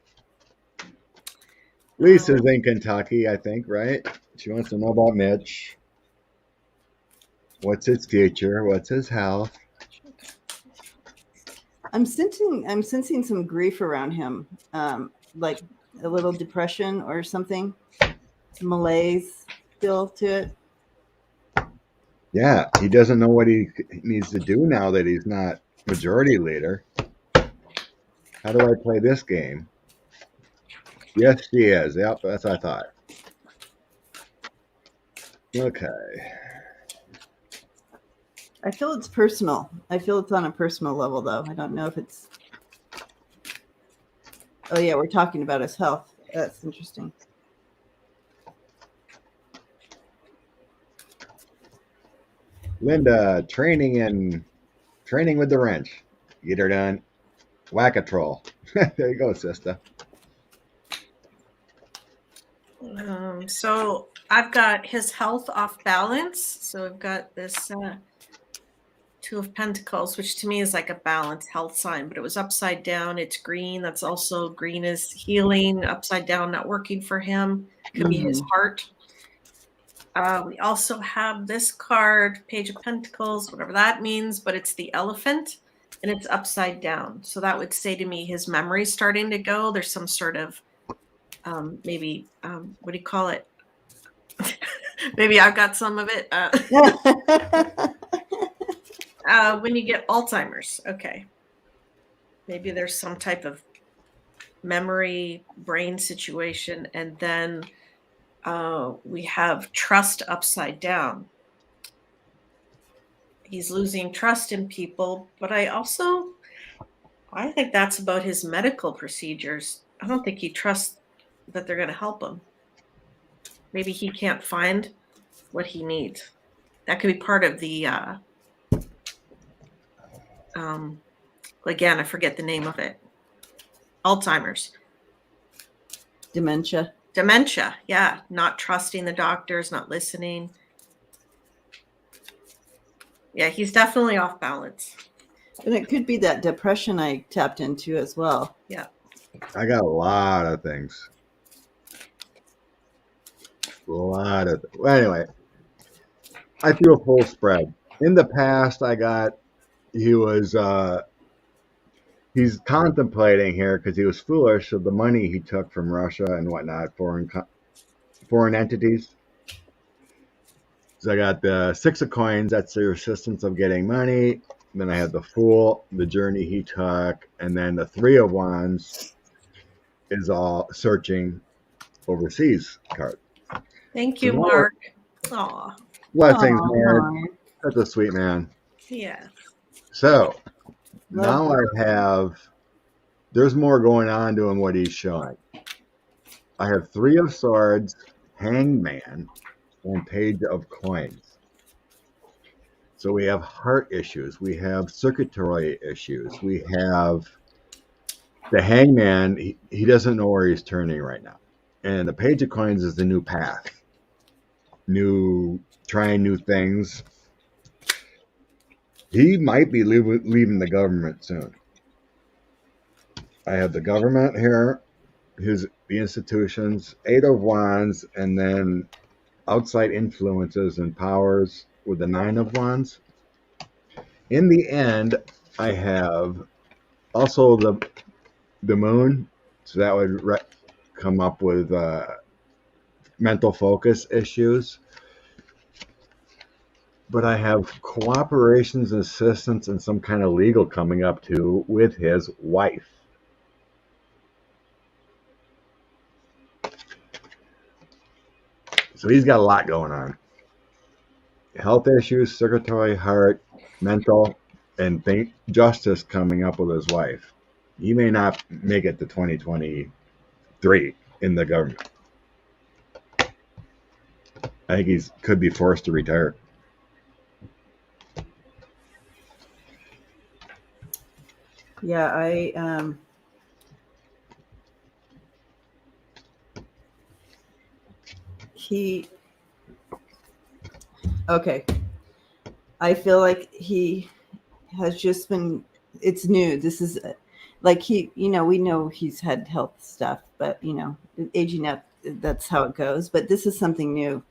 Lisa's in Kentucky, I think, right? She wants to know about Mitch. What's his future? What's his health?
I'm sensing some grief around him, like a little depression or something, malaise feel to it.
Yeah, he doesn't know what he needs to do now that he's not majority leader. How do I play this game? Yes, she is. Yep, that's what I thought. Okay.
I feel it's personal. I feel it's on a personal level, though. I don't know if it's. Oh yeah, we're talking about his health. That's interesting.
Linda, training with the wrench. Get her done. Whack-a-troll. There you go, sister.
So I've got his health off balance. So I've got this Two of Pentacles, which to me is like a balanced health sign, but it was upside down. It's green. That's also green is healing. Upside down, not working for him. Could be his heart. We also have this card, Page of Pentacles, whatever that means, but it's the elephant and it's upside down. So that would say to me his memory's starting to go. There's some sort of maybe, what do you call it? Maybe I've got some of it. When you get Alzheimer's, okay. Maybe there's some type of memory, brain situation, and then we have trust upside down. He's losing trust in people, but I think that's about his medical procedures. I don't think he trusts that they're going to help him. Maybe he can't find what he needs. That could be part of the, again, I forget the name of it. Alzheimer's.
Dementia.
Dementia, yeah. Not trusting the doctors, not listening. Yeah, he's definitely off balance.
And it could be that depression I tapped into as well.
Yeah.
I got a lot of things. Well, anyway, I feel full spread. In the past, he's contemplating here because he was foolish of the money he took from Russia and whatnot, foreign entities. So I got the Six of Coins, that's the resistance of getting money. Then I had the Fool, the journey he took, and then the Three of Wands is all searching overseas card.
Thank you, Mark. Aw.
Blessings,
Aw,
Mark.
Mark.
Such a sweet man.
Yeah.
So
Love
now there's more going on to him what he's showing. I have Three of Swords, Hangman, and Page of Coins. So we have heart issues. We have circulatory issues. We have the Hangman. He doesn't know where he's turning right now. And the Page of Coins is the new path. Trying new things. He might be leaving the government soon. I have the government here, the institutions, Eight of Wands, and then outside influences and powers with the Nine of Wands. In the end, I have also the Moon, so that would come up with mental focus issues. but I have cooperations, assistance, and some kind of legal coming up too with his wife. So he's got a lot going on. Health issues, circulatory, heart, mental, and justice coming up with his wife. He may not make it to 2023 in the government. I think he could be forced to retire.
Yeah, okay. I feel like he has just been, it's new. This is like we know he's had health stuff, but aging up, that's how it goes. But this is something new.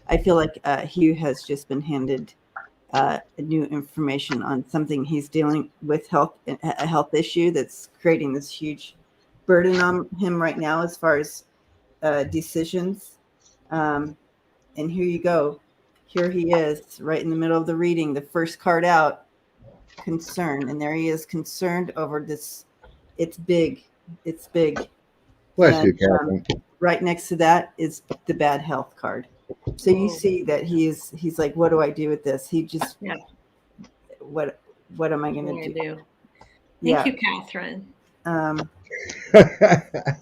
I feel like he has just been handed new information on something he's dealing with, a health issue that's creating this huge burden on him right now as far as decisions. And here you go. Here he is, right in the middle of the reading, the first card out, concern. And there he is, concerned over this. It's big. It's big.
Bless you, Catherine.
Right next to that is the bad health card. So you see that he's like, what do I do with this? He just, what am I going to do?
Thank you, Catherine.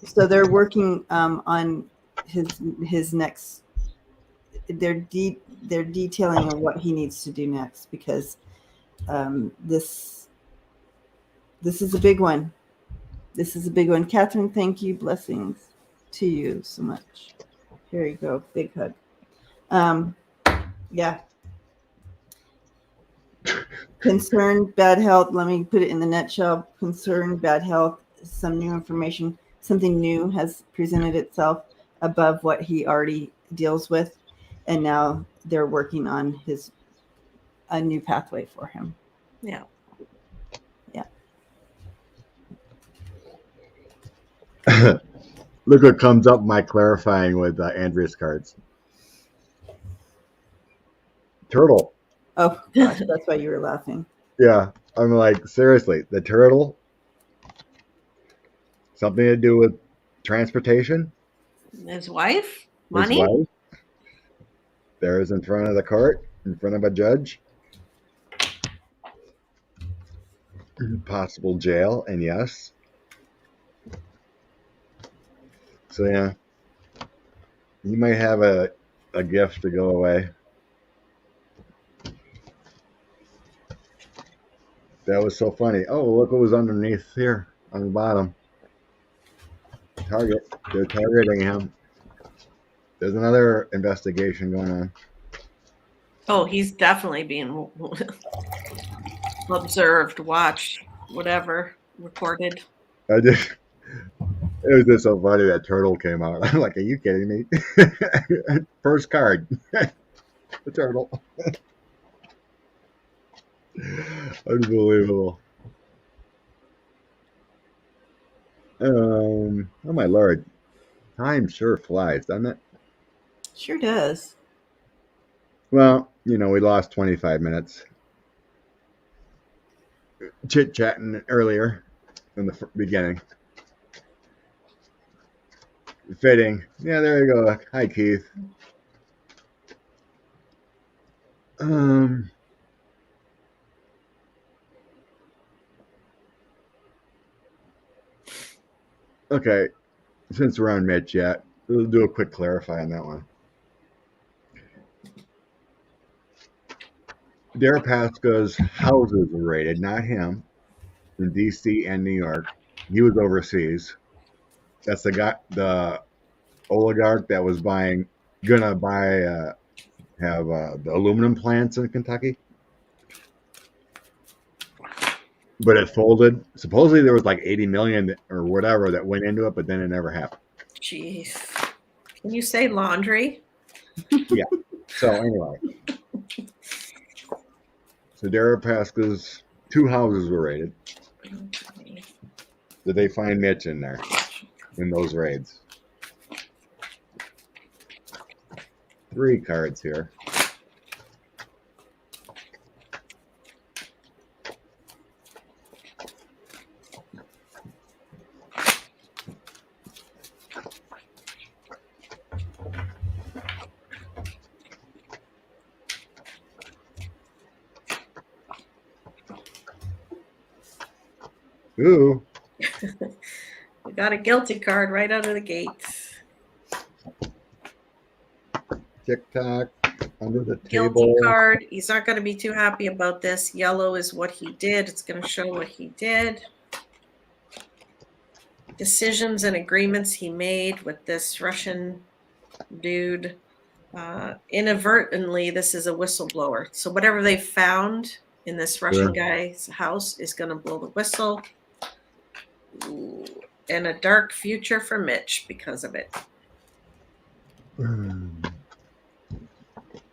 So they're working on his next. They're detailing on what he needs to do next, because this is a big one. This is a big one. Catherine, thank you. Blessings to you so much. Here you go. Big hug. Yeah. Concern, bad health. Let me put it in the nutshell. Concern, bad health. Some new information. Something new has presented itself above what he already deals with. And now they're working on a new pathway for him.
Yeah.
Yeah.
Look what comes up my clarifying with Andrea's cards. Turtle.
Oh, gosh, that's why you were laughing.
Yeah. I'm like, seriously, the turtle? Something to do with transportation?
His wife? Money?
His wife? There's in front of the court, in front of a judge. Possible jail, and yes. So yeah, you might have a gift to go away. That was so funny. Oh, look what was underneath here on the bottom. Target. They're targeting him. There's another investigation going on.
Oh, he's definitely being observed, watched, whatever, recorded.
I just. It was just so funny that turtle came out. I'm like, are you kidding me? First card. The turtle. Unbelievable. Oh my lord. Time sure flies, doesn't it?
Sure does.
Well, we lost 25 minutes chit-chatting earlier in the beginning. Fitting. Yeah, there you go. Hi, Keith. Okay, since we're on Mitch yet, we'll do a quick clarify on that one. Deripaska's houses were raided, not him, in D.C. and New York. He was overseas. That's the guy, the oligarch that was gonna buy, have the aluminum plants in Kentucky. But it folded. Supposedly there was like 80 million or whatever that went into it, but then it never happened.
Jeez. Can you say laundry?
Yeah. So anyway. So Deripaska's 2 houses were raided. Did they find Mitch in there in those raids? 3 cards here. Ooh.
We got a guilty card right out of the gate.
TikTok under the
Guilty
table.
card. He's not going to be too happy about this. Yellow is what he did. It's going to show what he did. Decisions and agreements he made with this Russian dude. Inadvertently, this is a whistleblower. So whatever they found in this Russian guy's house is going to blow the whistle. Ooh, and a dark future for Mitch because of it.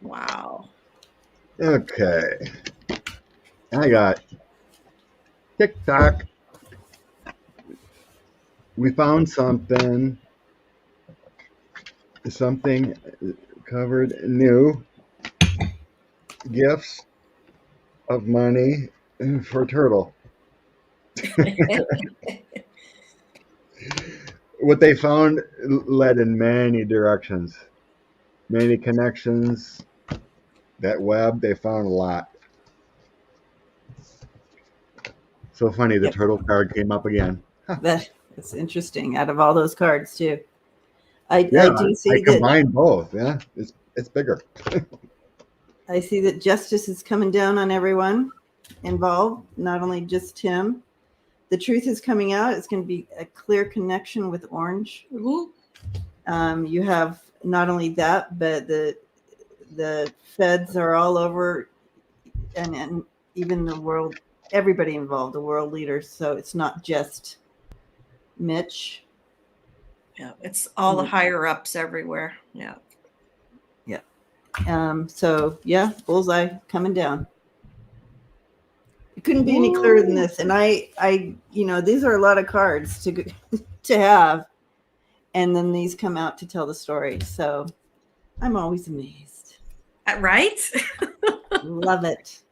Wow.
Okay. I got TikTok. We found something covered new gifts of money for Turtle. What they found led in many directions, many connections. That web, they found a lot. So funny, the Turtle card came up again.
That's interesting. Out of all those cards, too. I do see
I
that
combined both. Yeah, it's bigger.
I see that justice is coming down on everyone involved, not only just him. The truth is coming out. It's going to be a clear connection with Orange.
Ooh.
You have not only that, but the feds are all over, and even the world, everybody involved, the world leaders. So it's not just Mitch.
Yeah, it's all the higher ups everywhere. Yeah.
So yeah, bullseye coming down. It couldn't be any clearer than this. And I these are a lot of cards to have, and then these come out to tell the story. So I'm always amazed.
Right?
Love it.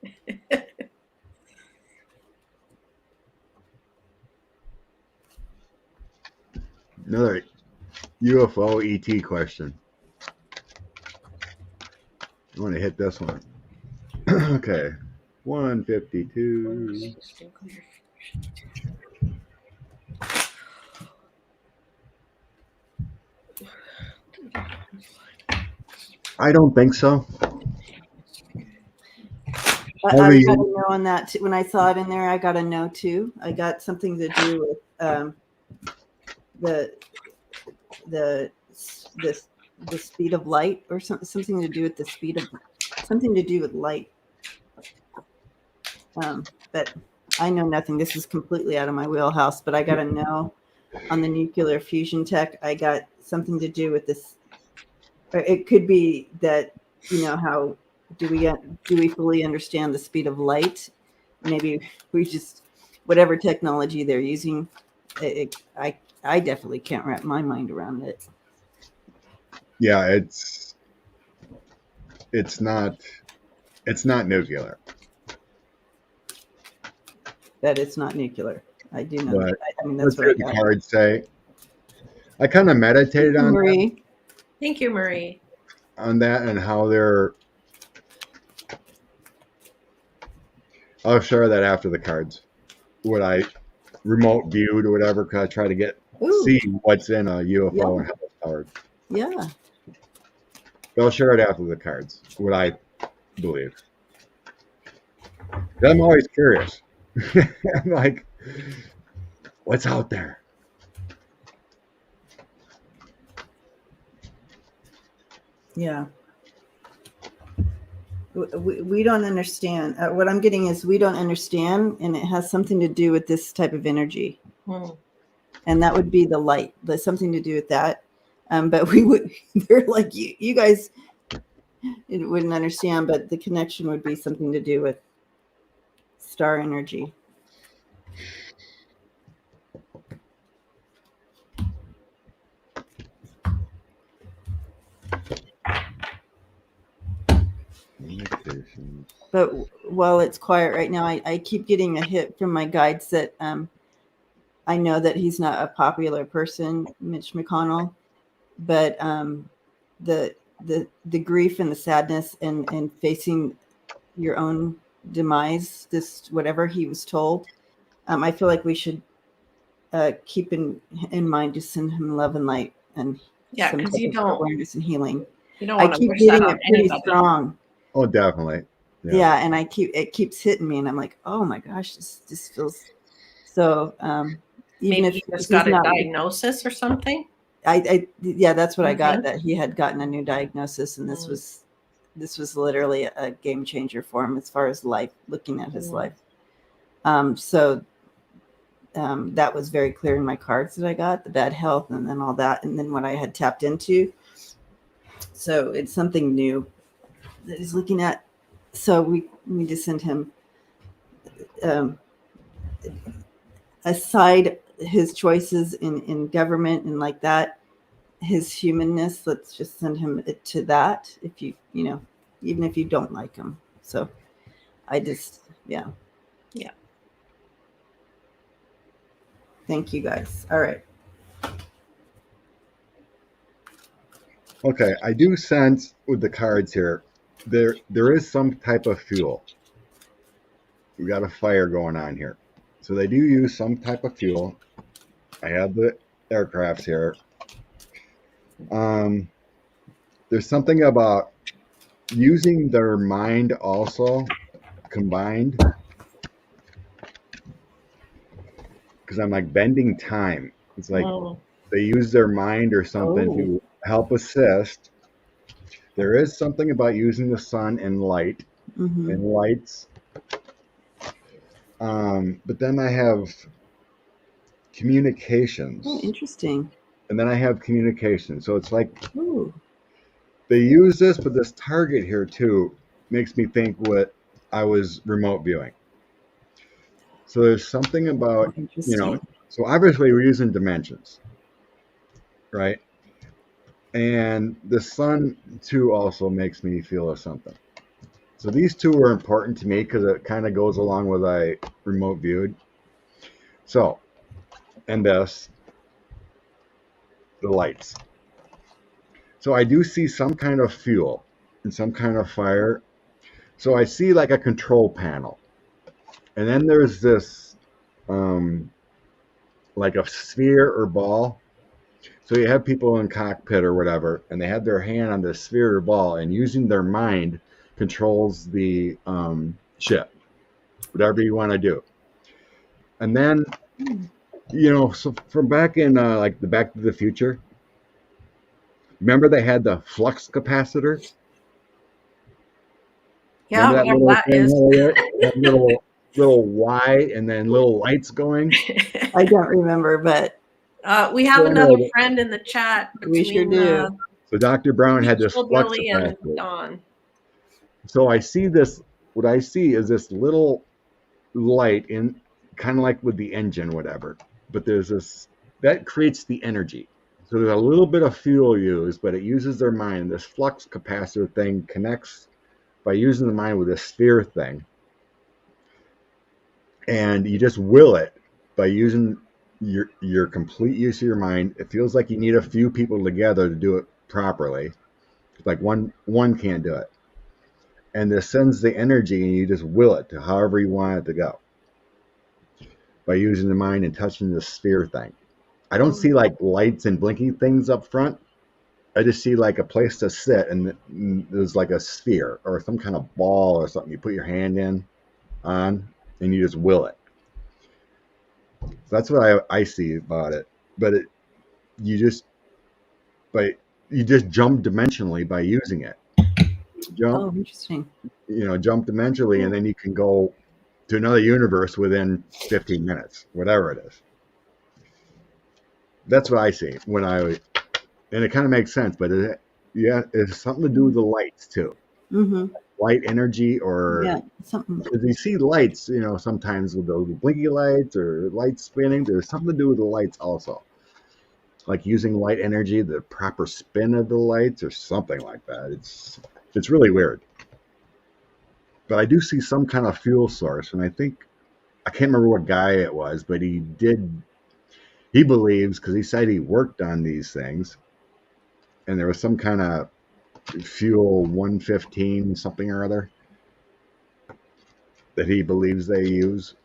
Another UFO ET question. I want to hit this one. Okay. 152. I don't think so.
I got a no on that too. When I saw it in there, I got a no too. I got something to do with the speed of light, or something to do with the speed of something to do with light. But I know nothing. This is completely out of my wheelhouse. But I got a no on the nuclear fusion tech. I got something to do with this. It could be that, how do we fully understand the speed of light? Maybe we just, whatever technology they're using, I definitely can't wrap my mind around it.
Yeah, it's not nuclear.
That it's not nuclear. I do know.
But
that's what
the cards say. I kind of meditated on
Marie.
Thank you, Marie.
On that and how they're. I'll share that after the cards. What I remote viewed or whatever, because I try to see what's in a UFO and how it's powered.
Yeah.
I'll share it after the cards. What I believe. I'm always curious. I'm like, what's out there?
Yeah. We don't understand. What I'm getting is we don't understand, and it has something to do with this type of energy. And that would be the light. There's something to do with that. But they're like, you guys wouldn't understand, but the connection would be something to do with star energy. But while it's quiet right now, I keep getting a hit from my guides that I know that he's not a popular person, Mitch McConnell, but the grief and the sadness and facing your own demise, this whatever he was told, I feel like we should keep in mind to send him love and light and
Yeah,
some
'cause
type
you
of
don't-
awareness and healing.
You don't
I
want to
keep
wish that
getting
on
it pretty
anybody.
strong.
Oh, definitely.
Yeah, and it keeps hitting me, and I'm like, oh my gosh, this feels so. Even
Maybe
if
he just
he's
got a
not,
diagnosis or something.
yeah, that's what I got.
Okay.
That he had gotten a new diagnosis, and this was literally a game changer for him as far as life, looking at his life. So that was very clear in my cards that I got, the bad health, and then all that, and then what I had tapped into. So it's something new that he's looking at. So we need to send him aside his choices in government and like that, his humanness. Let's just send him to that. If even if you don't like him. So I just yeah. Thank you guys. All right.
Okay, I do sense with the cards here, there is some type of fuel. We got a fire going on here. So they do use some type of fuel. I have the aircrafts here. There's something about using their mind also combined. Because I'm like bending time. It's like they use their mind or something to help assist. There is something about using the sun and light and lights. But then I have communications.
Oh, interesting.
And then I have communication. So it's like
Ooh.
they use this, but this target here too makes me think what I was remote viewing. So there's something about, so obviously we're using dimensions, right? And the sun too also makes me feel a something. So these two are important to me because it kind of goes along with I remote viewed. So, and this, the lights. So I do see some kind of fuel and some kind of fire. So I see like a control panel. And then there's this like a sphere or ball. So you have people in cockpit or whatever, and they have their hand on the sphere or ball, and using their mind controls the ship, whatever you want to do. And then, so from back in like the Back to the Future, remember they had the flux capacitor?
Yeah,
remember
that
thing,
is.
that little Y and then little lights going?
I don't remember, but
we have another friend in the chat.
We sure do.
So Dr. Brown had this flux
Billy
capacitor.
and Dawn.
So I see this. What I see is this little light in, kind of like with the engine, whatever. But there's this that creates the energy. So there's a little bit of fuel used, but it uses their mind. This flux capacitor thing connects by using the mind with this sphere thing, and you just will it by using your complete use of your mind. It feels like you need a few people together to do it properly. Like one can't do it. And this sends the energy, and you just will it to however you want it to go by using the mind and touching the sphere thing. I don't see like lights and blinking things up front. I just see like a place to sit, and there's like a sphere or some kind of ball or something you put your hand in on, and you just will it. So that's what I see about it. But you just jump dimensionally by using it.
Oh, interesting.
Jump dimensionally, and then you can go to another universe within 15 minutes, whatever it is. That's what I see and it kind of makes sense, but it's something to do with the lights too. Light energy or
something.
Because you see lights, sometimes with those blinky lights or lights spinning, there's something to do with the lights also. Like using light energy, the proper spin of the lights or something like that. It's really weird. But I do see some kind of fuel source, and I can't remember what guy it was, but he believes, because he said he worked on these things, and there was some kind of fuel 115 something or other that he believes they use.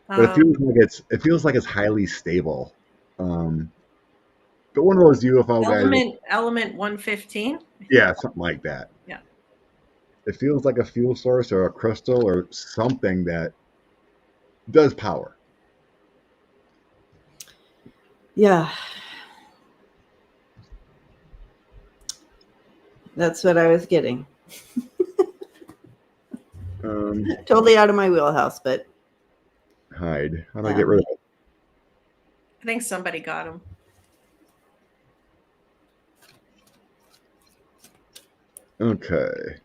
But it feels like it's highly stable. But one of those UFO guys,
element 115.
yeah, something like that.
Yeah.
It feels like a fuel source or a crystal or something that does power.
Yeah. That's what I was getting. Totally out of my wheelhouse, but
hide. How do I get rid of it?
I think somebody got him.
Okay.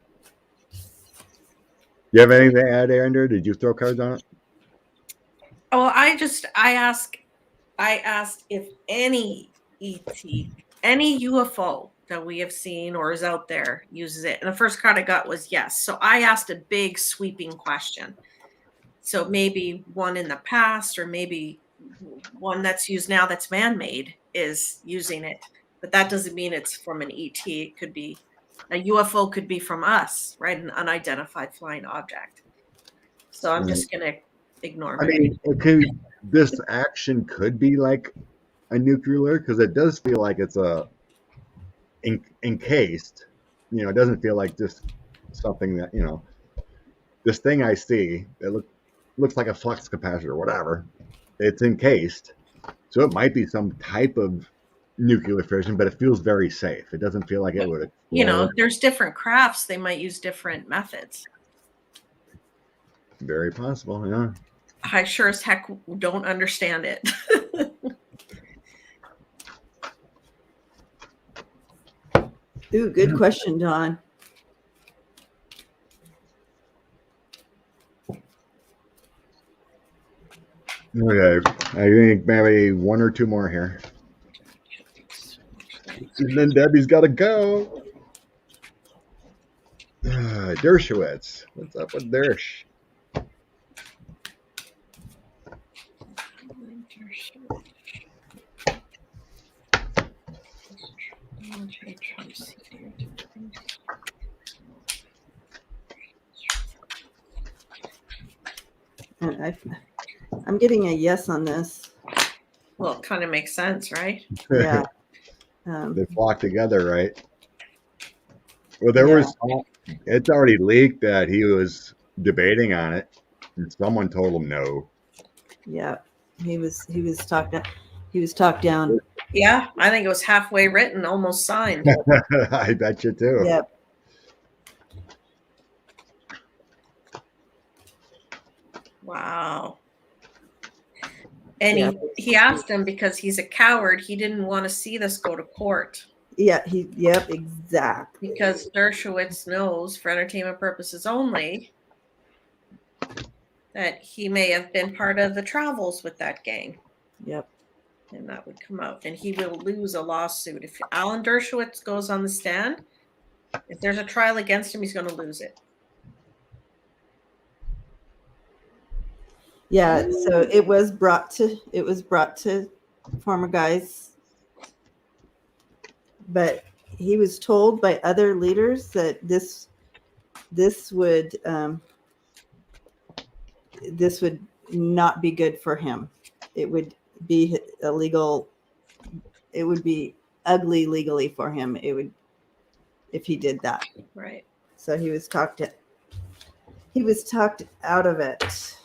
You have anything to add, Aaron? Did you throw cards on it?
Oh, I asked if any ET, any UFO that we have seen or is out there uses it. And the first card I got was yes. So I asked a big sweeping question. So maybe one in the past or maybe one that's used now that's man-made is using it. But that doesn't mean it's from an ET. It could be a UFO, could be from us, right? An unidentified flying object. So I'm just going to ignore it.
I mean, this action could be like a nuclear alert because it does feel like it's encased. You know, it doesn't feel like just something that, you know, this thing I see, it looks like a flux capacitor or whatever. It's encased. So it might be some type of nuclear fission, but it feels very safe. It doesn't feel like it would explode.
You know, there's different crafts. They might use different methods.
Very possible, yeah.
I sure as heck don't understand it.
Ooh, good question, Don.
Okay, I think maybe one or two more here. And then Debbie's got to go. Dershowitz. What's up with Dersh?
I'm getting a yes on this.
Well, it kind of makes sense, right?
Yeah.
They flock together, right? Well, there was. It's already leaked that he was debating on it, and someone told him no.
Yeah, he was talked down.
Yeah, I think it was halfway written, almost signed.
I bet you too.
Yep.
Wow. And he asked him because he's a coward. He didn't want to see this go to court.
Yeah, exactly.
Because Dershowitz knows, for entertainment purposes only, that he may have been part of the travels with that gang.
Yep.
And that would come out. And he will lose a lawsuit. If Alan Dershowitz goes on the stand, if there's a trial against him, he's going to lose it.
Yeah, so it was brought to former guys, but he was told by other leaders that this would not be good for him. It would be illegal. It would be ugly legally for him. It would, if he did that.
Right.
So he was talked out of it.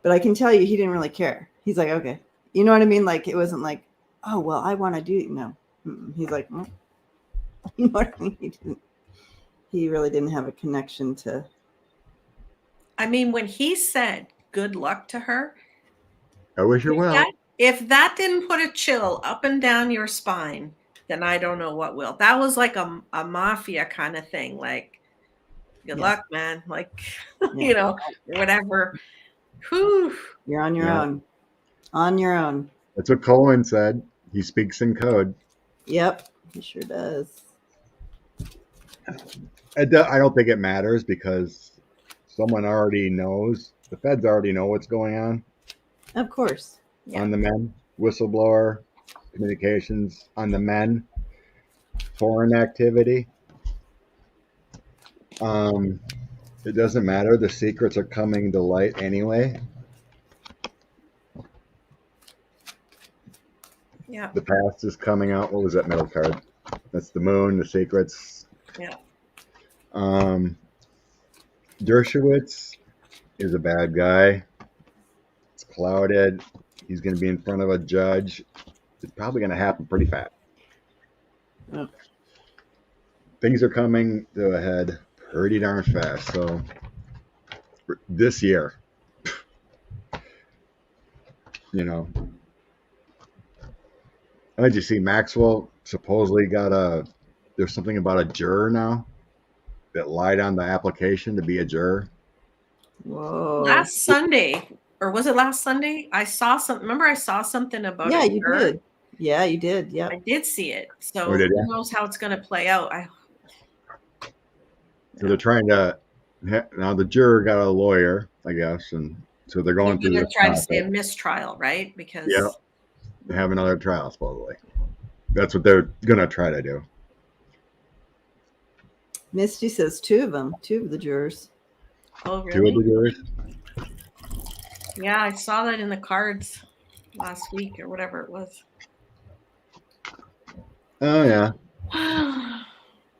But I can tell you, he didn't really care. He's like, okay, you know what I mean? Like, it wasn't like, oh, well, I want to do, no. He's like, you know what I mean? He really didn't have a connection to.
I mean, when he said good luck to her,
I wish her well.
If that didn't put a chill up and down your spine, then I don't know what will. That was like a mafia kind of thing. Like, good luck, man. Like, you know, whatever. Whew.
You're on your own. On your own.
That's what Cohen said. He speaks in code.
Yep, he sure does.
I don't think it matters because someone already knows. The feds already know what's going on.
Of course.
On the men. Whistleblower, communications on the men. Foreign activity. It doesn't matter. The secrets are coming to light anyway.
Yeah.
The past is coming out. What was that middle card? That's the moon, the secrets.
Yeah.
Dershowitz is a bad guy. It's clouded. He's going to be in front of a judge. It's probably going to happen pretty fast.
Oh.
Things are coming to a head pretty darn fast. So this year, you know, did you see Maxwell supposedly there's something about a juror now that lied on the application to be a juror?
Whoa.
Last Sunday, or was it last Sunday? I saw something. Remember, I saw something about
Yeah,
a
you
juror?
did. Yeah, you did. Yeah.
I did see it. So
Oh, did
who
ya?
knows how it's going to play out?
So they're trying to. Now the juror got a lawyer, I guess, and so they're going through
They're
this
trying to say a
process.
mistrial, right? Because
Yeah. They have another trial supposedly. That's what they're gonna try to do.
Misty says two of the jurors.
oh
Two of
really?
the jurors.
Yeah, I saw that in the cards last week or whatever it was.
Oh yeah,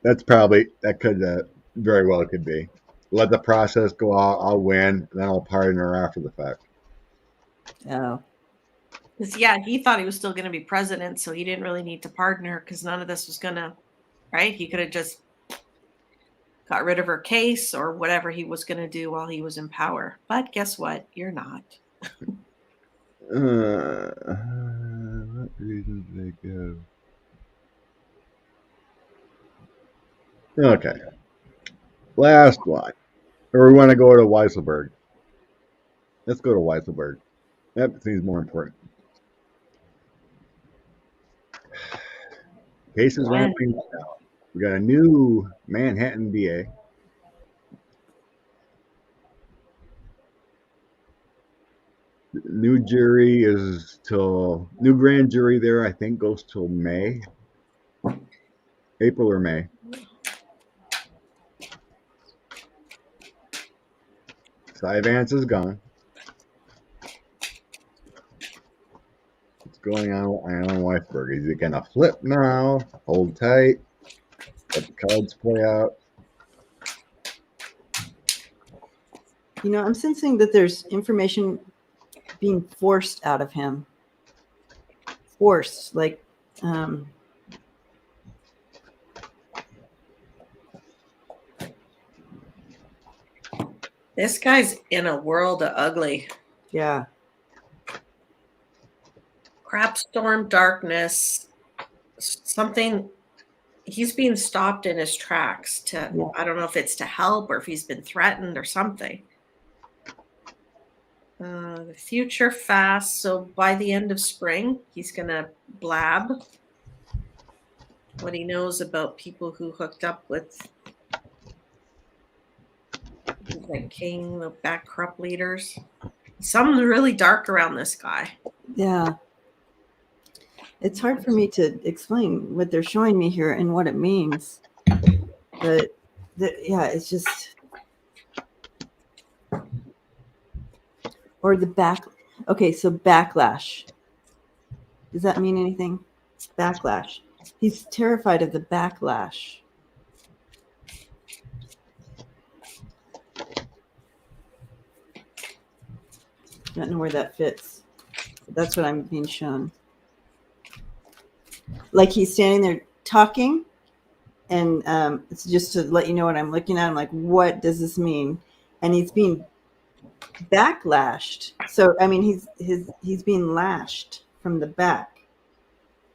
that could very well could be. Let the process go out. I'll win, then I'll pardon her after the fact.
Oh.
Because yeah, he thought he was still going to be president, so he didn't really need to pardon her because none of this was going to, right? He could have just got rid of her case or whatever he was going to do while he was in power. But guess what? You're not.
What reasons they give? Okay. Last one. Or we want to go to Weisselberg. Let's go to Weisselberg. That seems more important. Cases ramping up. We got a new Manhattan DA. New jury is till new grand jury there. I think goes till May, April or May. Cy Vance is gone. What's going on Weisberg? Is he gonna flip now? Hold tight. Let the cards play out.
You know, I'm sensing that there's information being forced out of him. Forced, like
This guy's in a world of ugly.
yeah.
Crap storm, darkness, something. He's being stopped in his tracks to,
Yeah.
I don't know if it's to help or if he's been threatened or something. The future fast. So by the end of spring, he's going to blab what he knows about people who hooked up with like King, the back corrupt leaders. Something's really dark around this guy.
Yeah. It's hard for me to explain what they're showing me here and what it means. But yeah, it's just or the back. Okay, so backlash. Does that mean anything? Backlash. He's terrified of the backlash. I don't know where that fits. That's what I'm being shown. Like he's standing there talking, and it's just to let you know what I'm looking at. I'm like, what does this mean? And he's being backlashed. So I mean, he's being lashed from the back.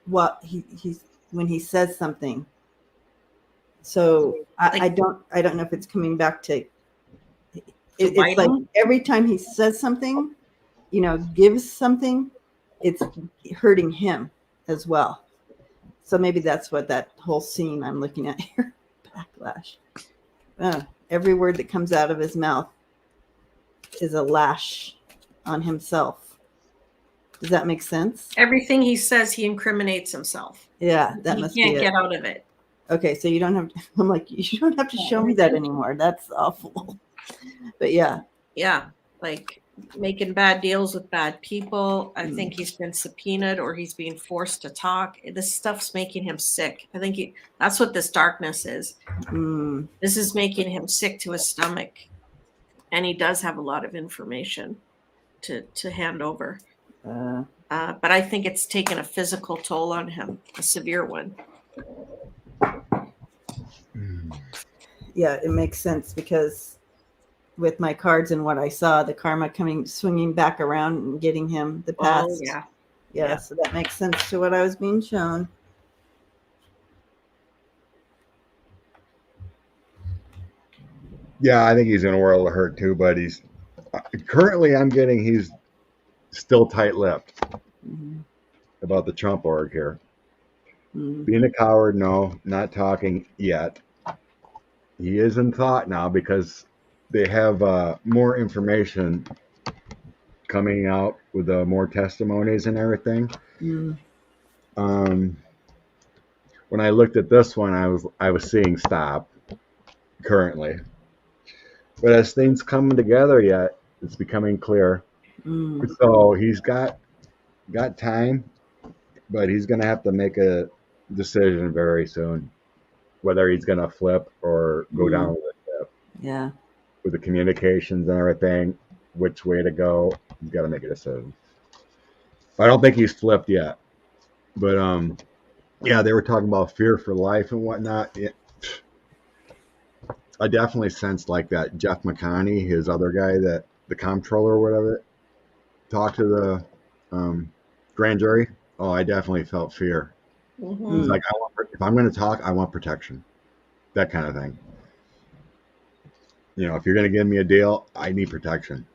What he's when he says something. So I don't know if it's coming back to. It's like every time he says something, gives something, it's hurting him as well. So maybe that's what that whole scene I'm looking at here. Backlash. Every word that comes out of his mouth is a lash on himself. Does that make sense?
Everything he says, he incriminates himself.
Yeah, that must be it.
He can't get out of it.
Okay, so you don't have. I'm like, you don't have to show me that anymore. That's awful. But yeah.
Yeah, like making bad deals with bad people. I think he's been subpoenaed or he's being forced to talk. This stuff's making him sick. I think that's what this darkness is.
Mm.
This is making him sick to his stomach. And he does have a lot of information to hand over. But I think it's taken a physical toll on him, a severe one.
Yeah, it makes sense because with my cards and what I saw, the karma swinging back around and getting him the past.
Oh, yeah.
Yeah, so that makes sense to what I was being shown.
Yeah, I think he's in a world of hurt too, but he's currently he's still tight-lipped about the Trump org here. Being a coward, no, not talking yet. He is in thought now because they have more information coming out with more testimonies and everything. When I looked at this one, I was seeing stop currently, but as things come together, yet it's becoming clear. So he's got time, but he's going to have to make a decision very soon, whether he's going to flip or go down with it.
Yeah.
With the communications and everything, which way to go, he's got to make a decision. I don't think he's flipped yet, but yeah, they were talking about fear for life and whatnot. I definitely sensed like that Jeff Mccarthy, his other guy, that the comptroller or whatever, talked to the grand jury. Oh, I definitely felt fear. It's like, if I'm going to talk, I want protection. That kind of thing. You know, if you're going to give me a deal, I need protection.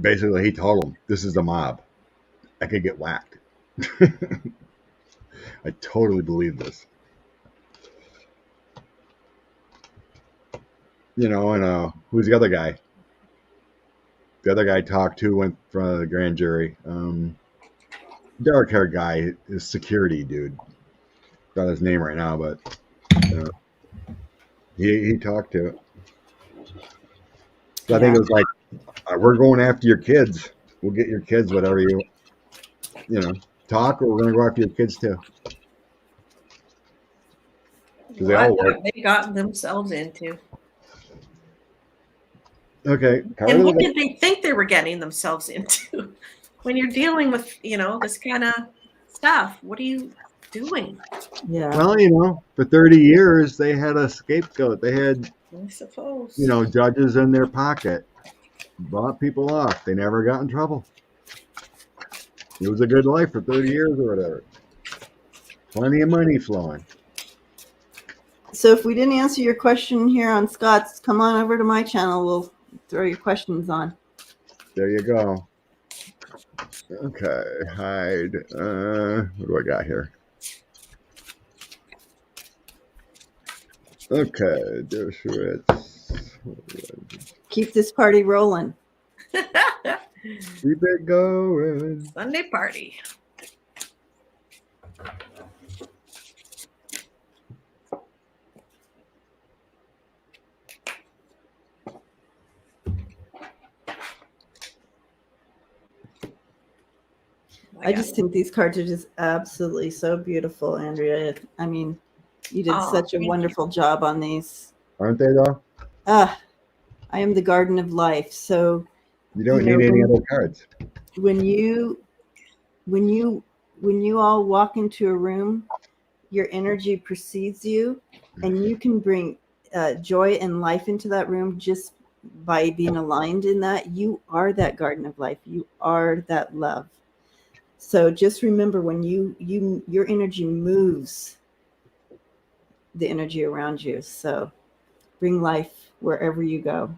Basically, he told him, this is the mob. I could get whacked. I totally believe this. You know, and who's the other guy? The other guy talked to, went in front of the grand jury. Dark haired guy, his security dude. Got his name right now, but he talked to it. So I think it was like, we're going after your kids. We'll get your kids, whatever you talk, or we're going to go after your kids too.
What have they gotten themselves into?
Okay.
And what did they think they were getting themselves into? When you're dealing with, this kind of stuff, what are you doing?
Yeah.
Well, for 30 years, they had a scapegoat. They had,
I suppose,
judges in their pocket. Bought people off. They never got in trouble. It was a good life for 30 years or whatever. Plenty of money flowing.
So if we didn't answer your question here on Scott's, come on over to my channel. We'll throw your questions on.
There you go. Okay, hide. What do I got here? Okay,
keep this party rolling.
Keep it going.
Sunday party.
I just think these cards are just absolutely so beautiful, Andrea. I mean, you did such a wonderful job on these.
Aren't they though?
I am the garden of life. So
you don't need any other cards.
When you all walk into a room, your energy precedes you, and you can bring joy and life into that room just by being aligned in that. You are that garden of life. You are that love. So just remember, when your energy moves the energy around you. So bring life wherever you go.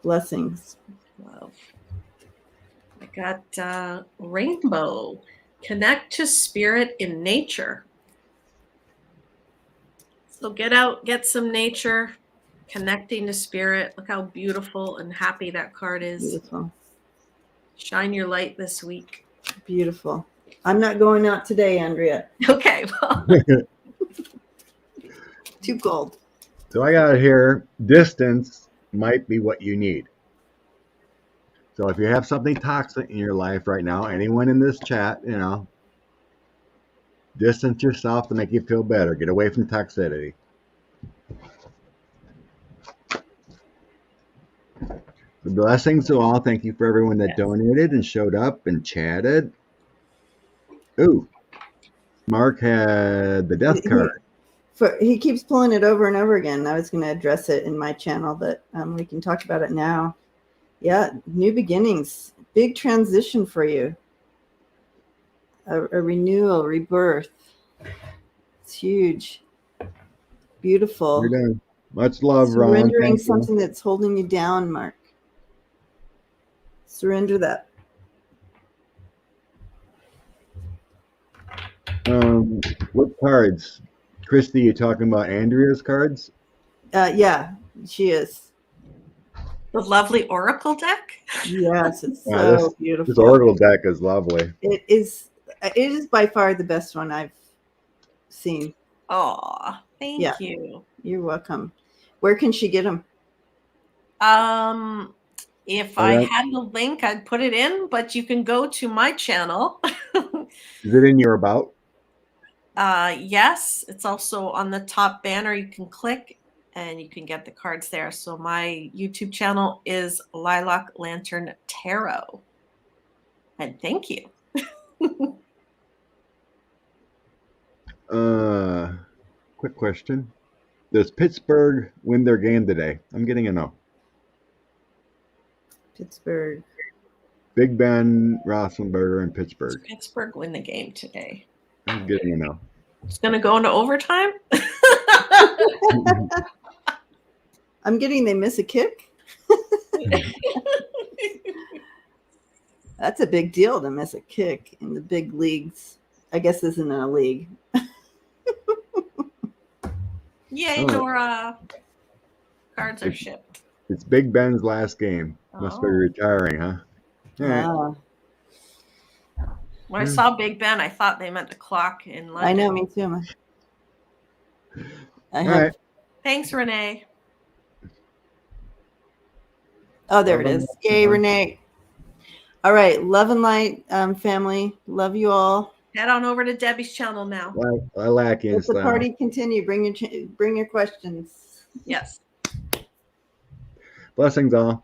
Blessings.
Wow. I got rainbow. Connect to spirit in nature. So get out, get some nature, connecting to spirit. Look how beautiful and happy that card is.
Beautiful.
Shine your light this week.
Beautiful. I'm not going out today, Andrea.
Okay. Well.
Too cold.
So I got here distance might be what you need. So if you have something toxic in your life right now, anyone in this chat, distance yourself to make you feel better. Get away from toxicity. Blessings to all. Thank you for everyone that donated and showed up and chatted. Ooh, Mark had the death card.
He keeps pulling it over and over again. I was going to address it in my channel, but we can talk about it now. Yeah, new beginnings, big transition for you. A renewal, rebirth. It's huge. Beautiful.
You're done. Much love, Ron.
Surrendering something that's holding you down, Mark. Surrender that.
What cards? Christy, you talking about Andrea's cards?
Yeah, she is.
The lovely Oracle deck?
Yes, it's so beautiful.
This Oracle deck is lovely.
It is by far the best one I've seen.
Oh, thank you.
You're welcome. Where can she get them?
If I had the link, I'd put it in, but you can go to my channel.
Is it in your about?
Yes, it's also on the top banner. You can click and you can get the cards there. So my YouTube channel is Lilac Lantern Tarot. And thank you.
Quick question. Does Pittsburgh win their game today? I'm getting a no.
Pittsburgh.
Big Ben, Roethlisberger, and Pittsburgh.
Does Pittsburgh win the game today?
I'm getting a no.
It's going to go into overtime?
I'm getting they miss a kick. That's a big deal to miss a kick in the big leagues. I guess this isn't a league.
Yay, Nora. Cards are shipped.
It's Big Ben's last game. Must be retiring, huh? All right.
When I saw Big Ben, I thought they meant the clock in London.
I know, me too.
All right.
Thanks, Renee.
Oh, there it is. Yay, Renee. All right. Love and light, family. Love you all.
Head on over to Debbie's channel now.
I lack in
Let the party continue. Bring your questions.
Yes.
Blessings all.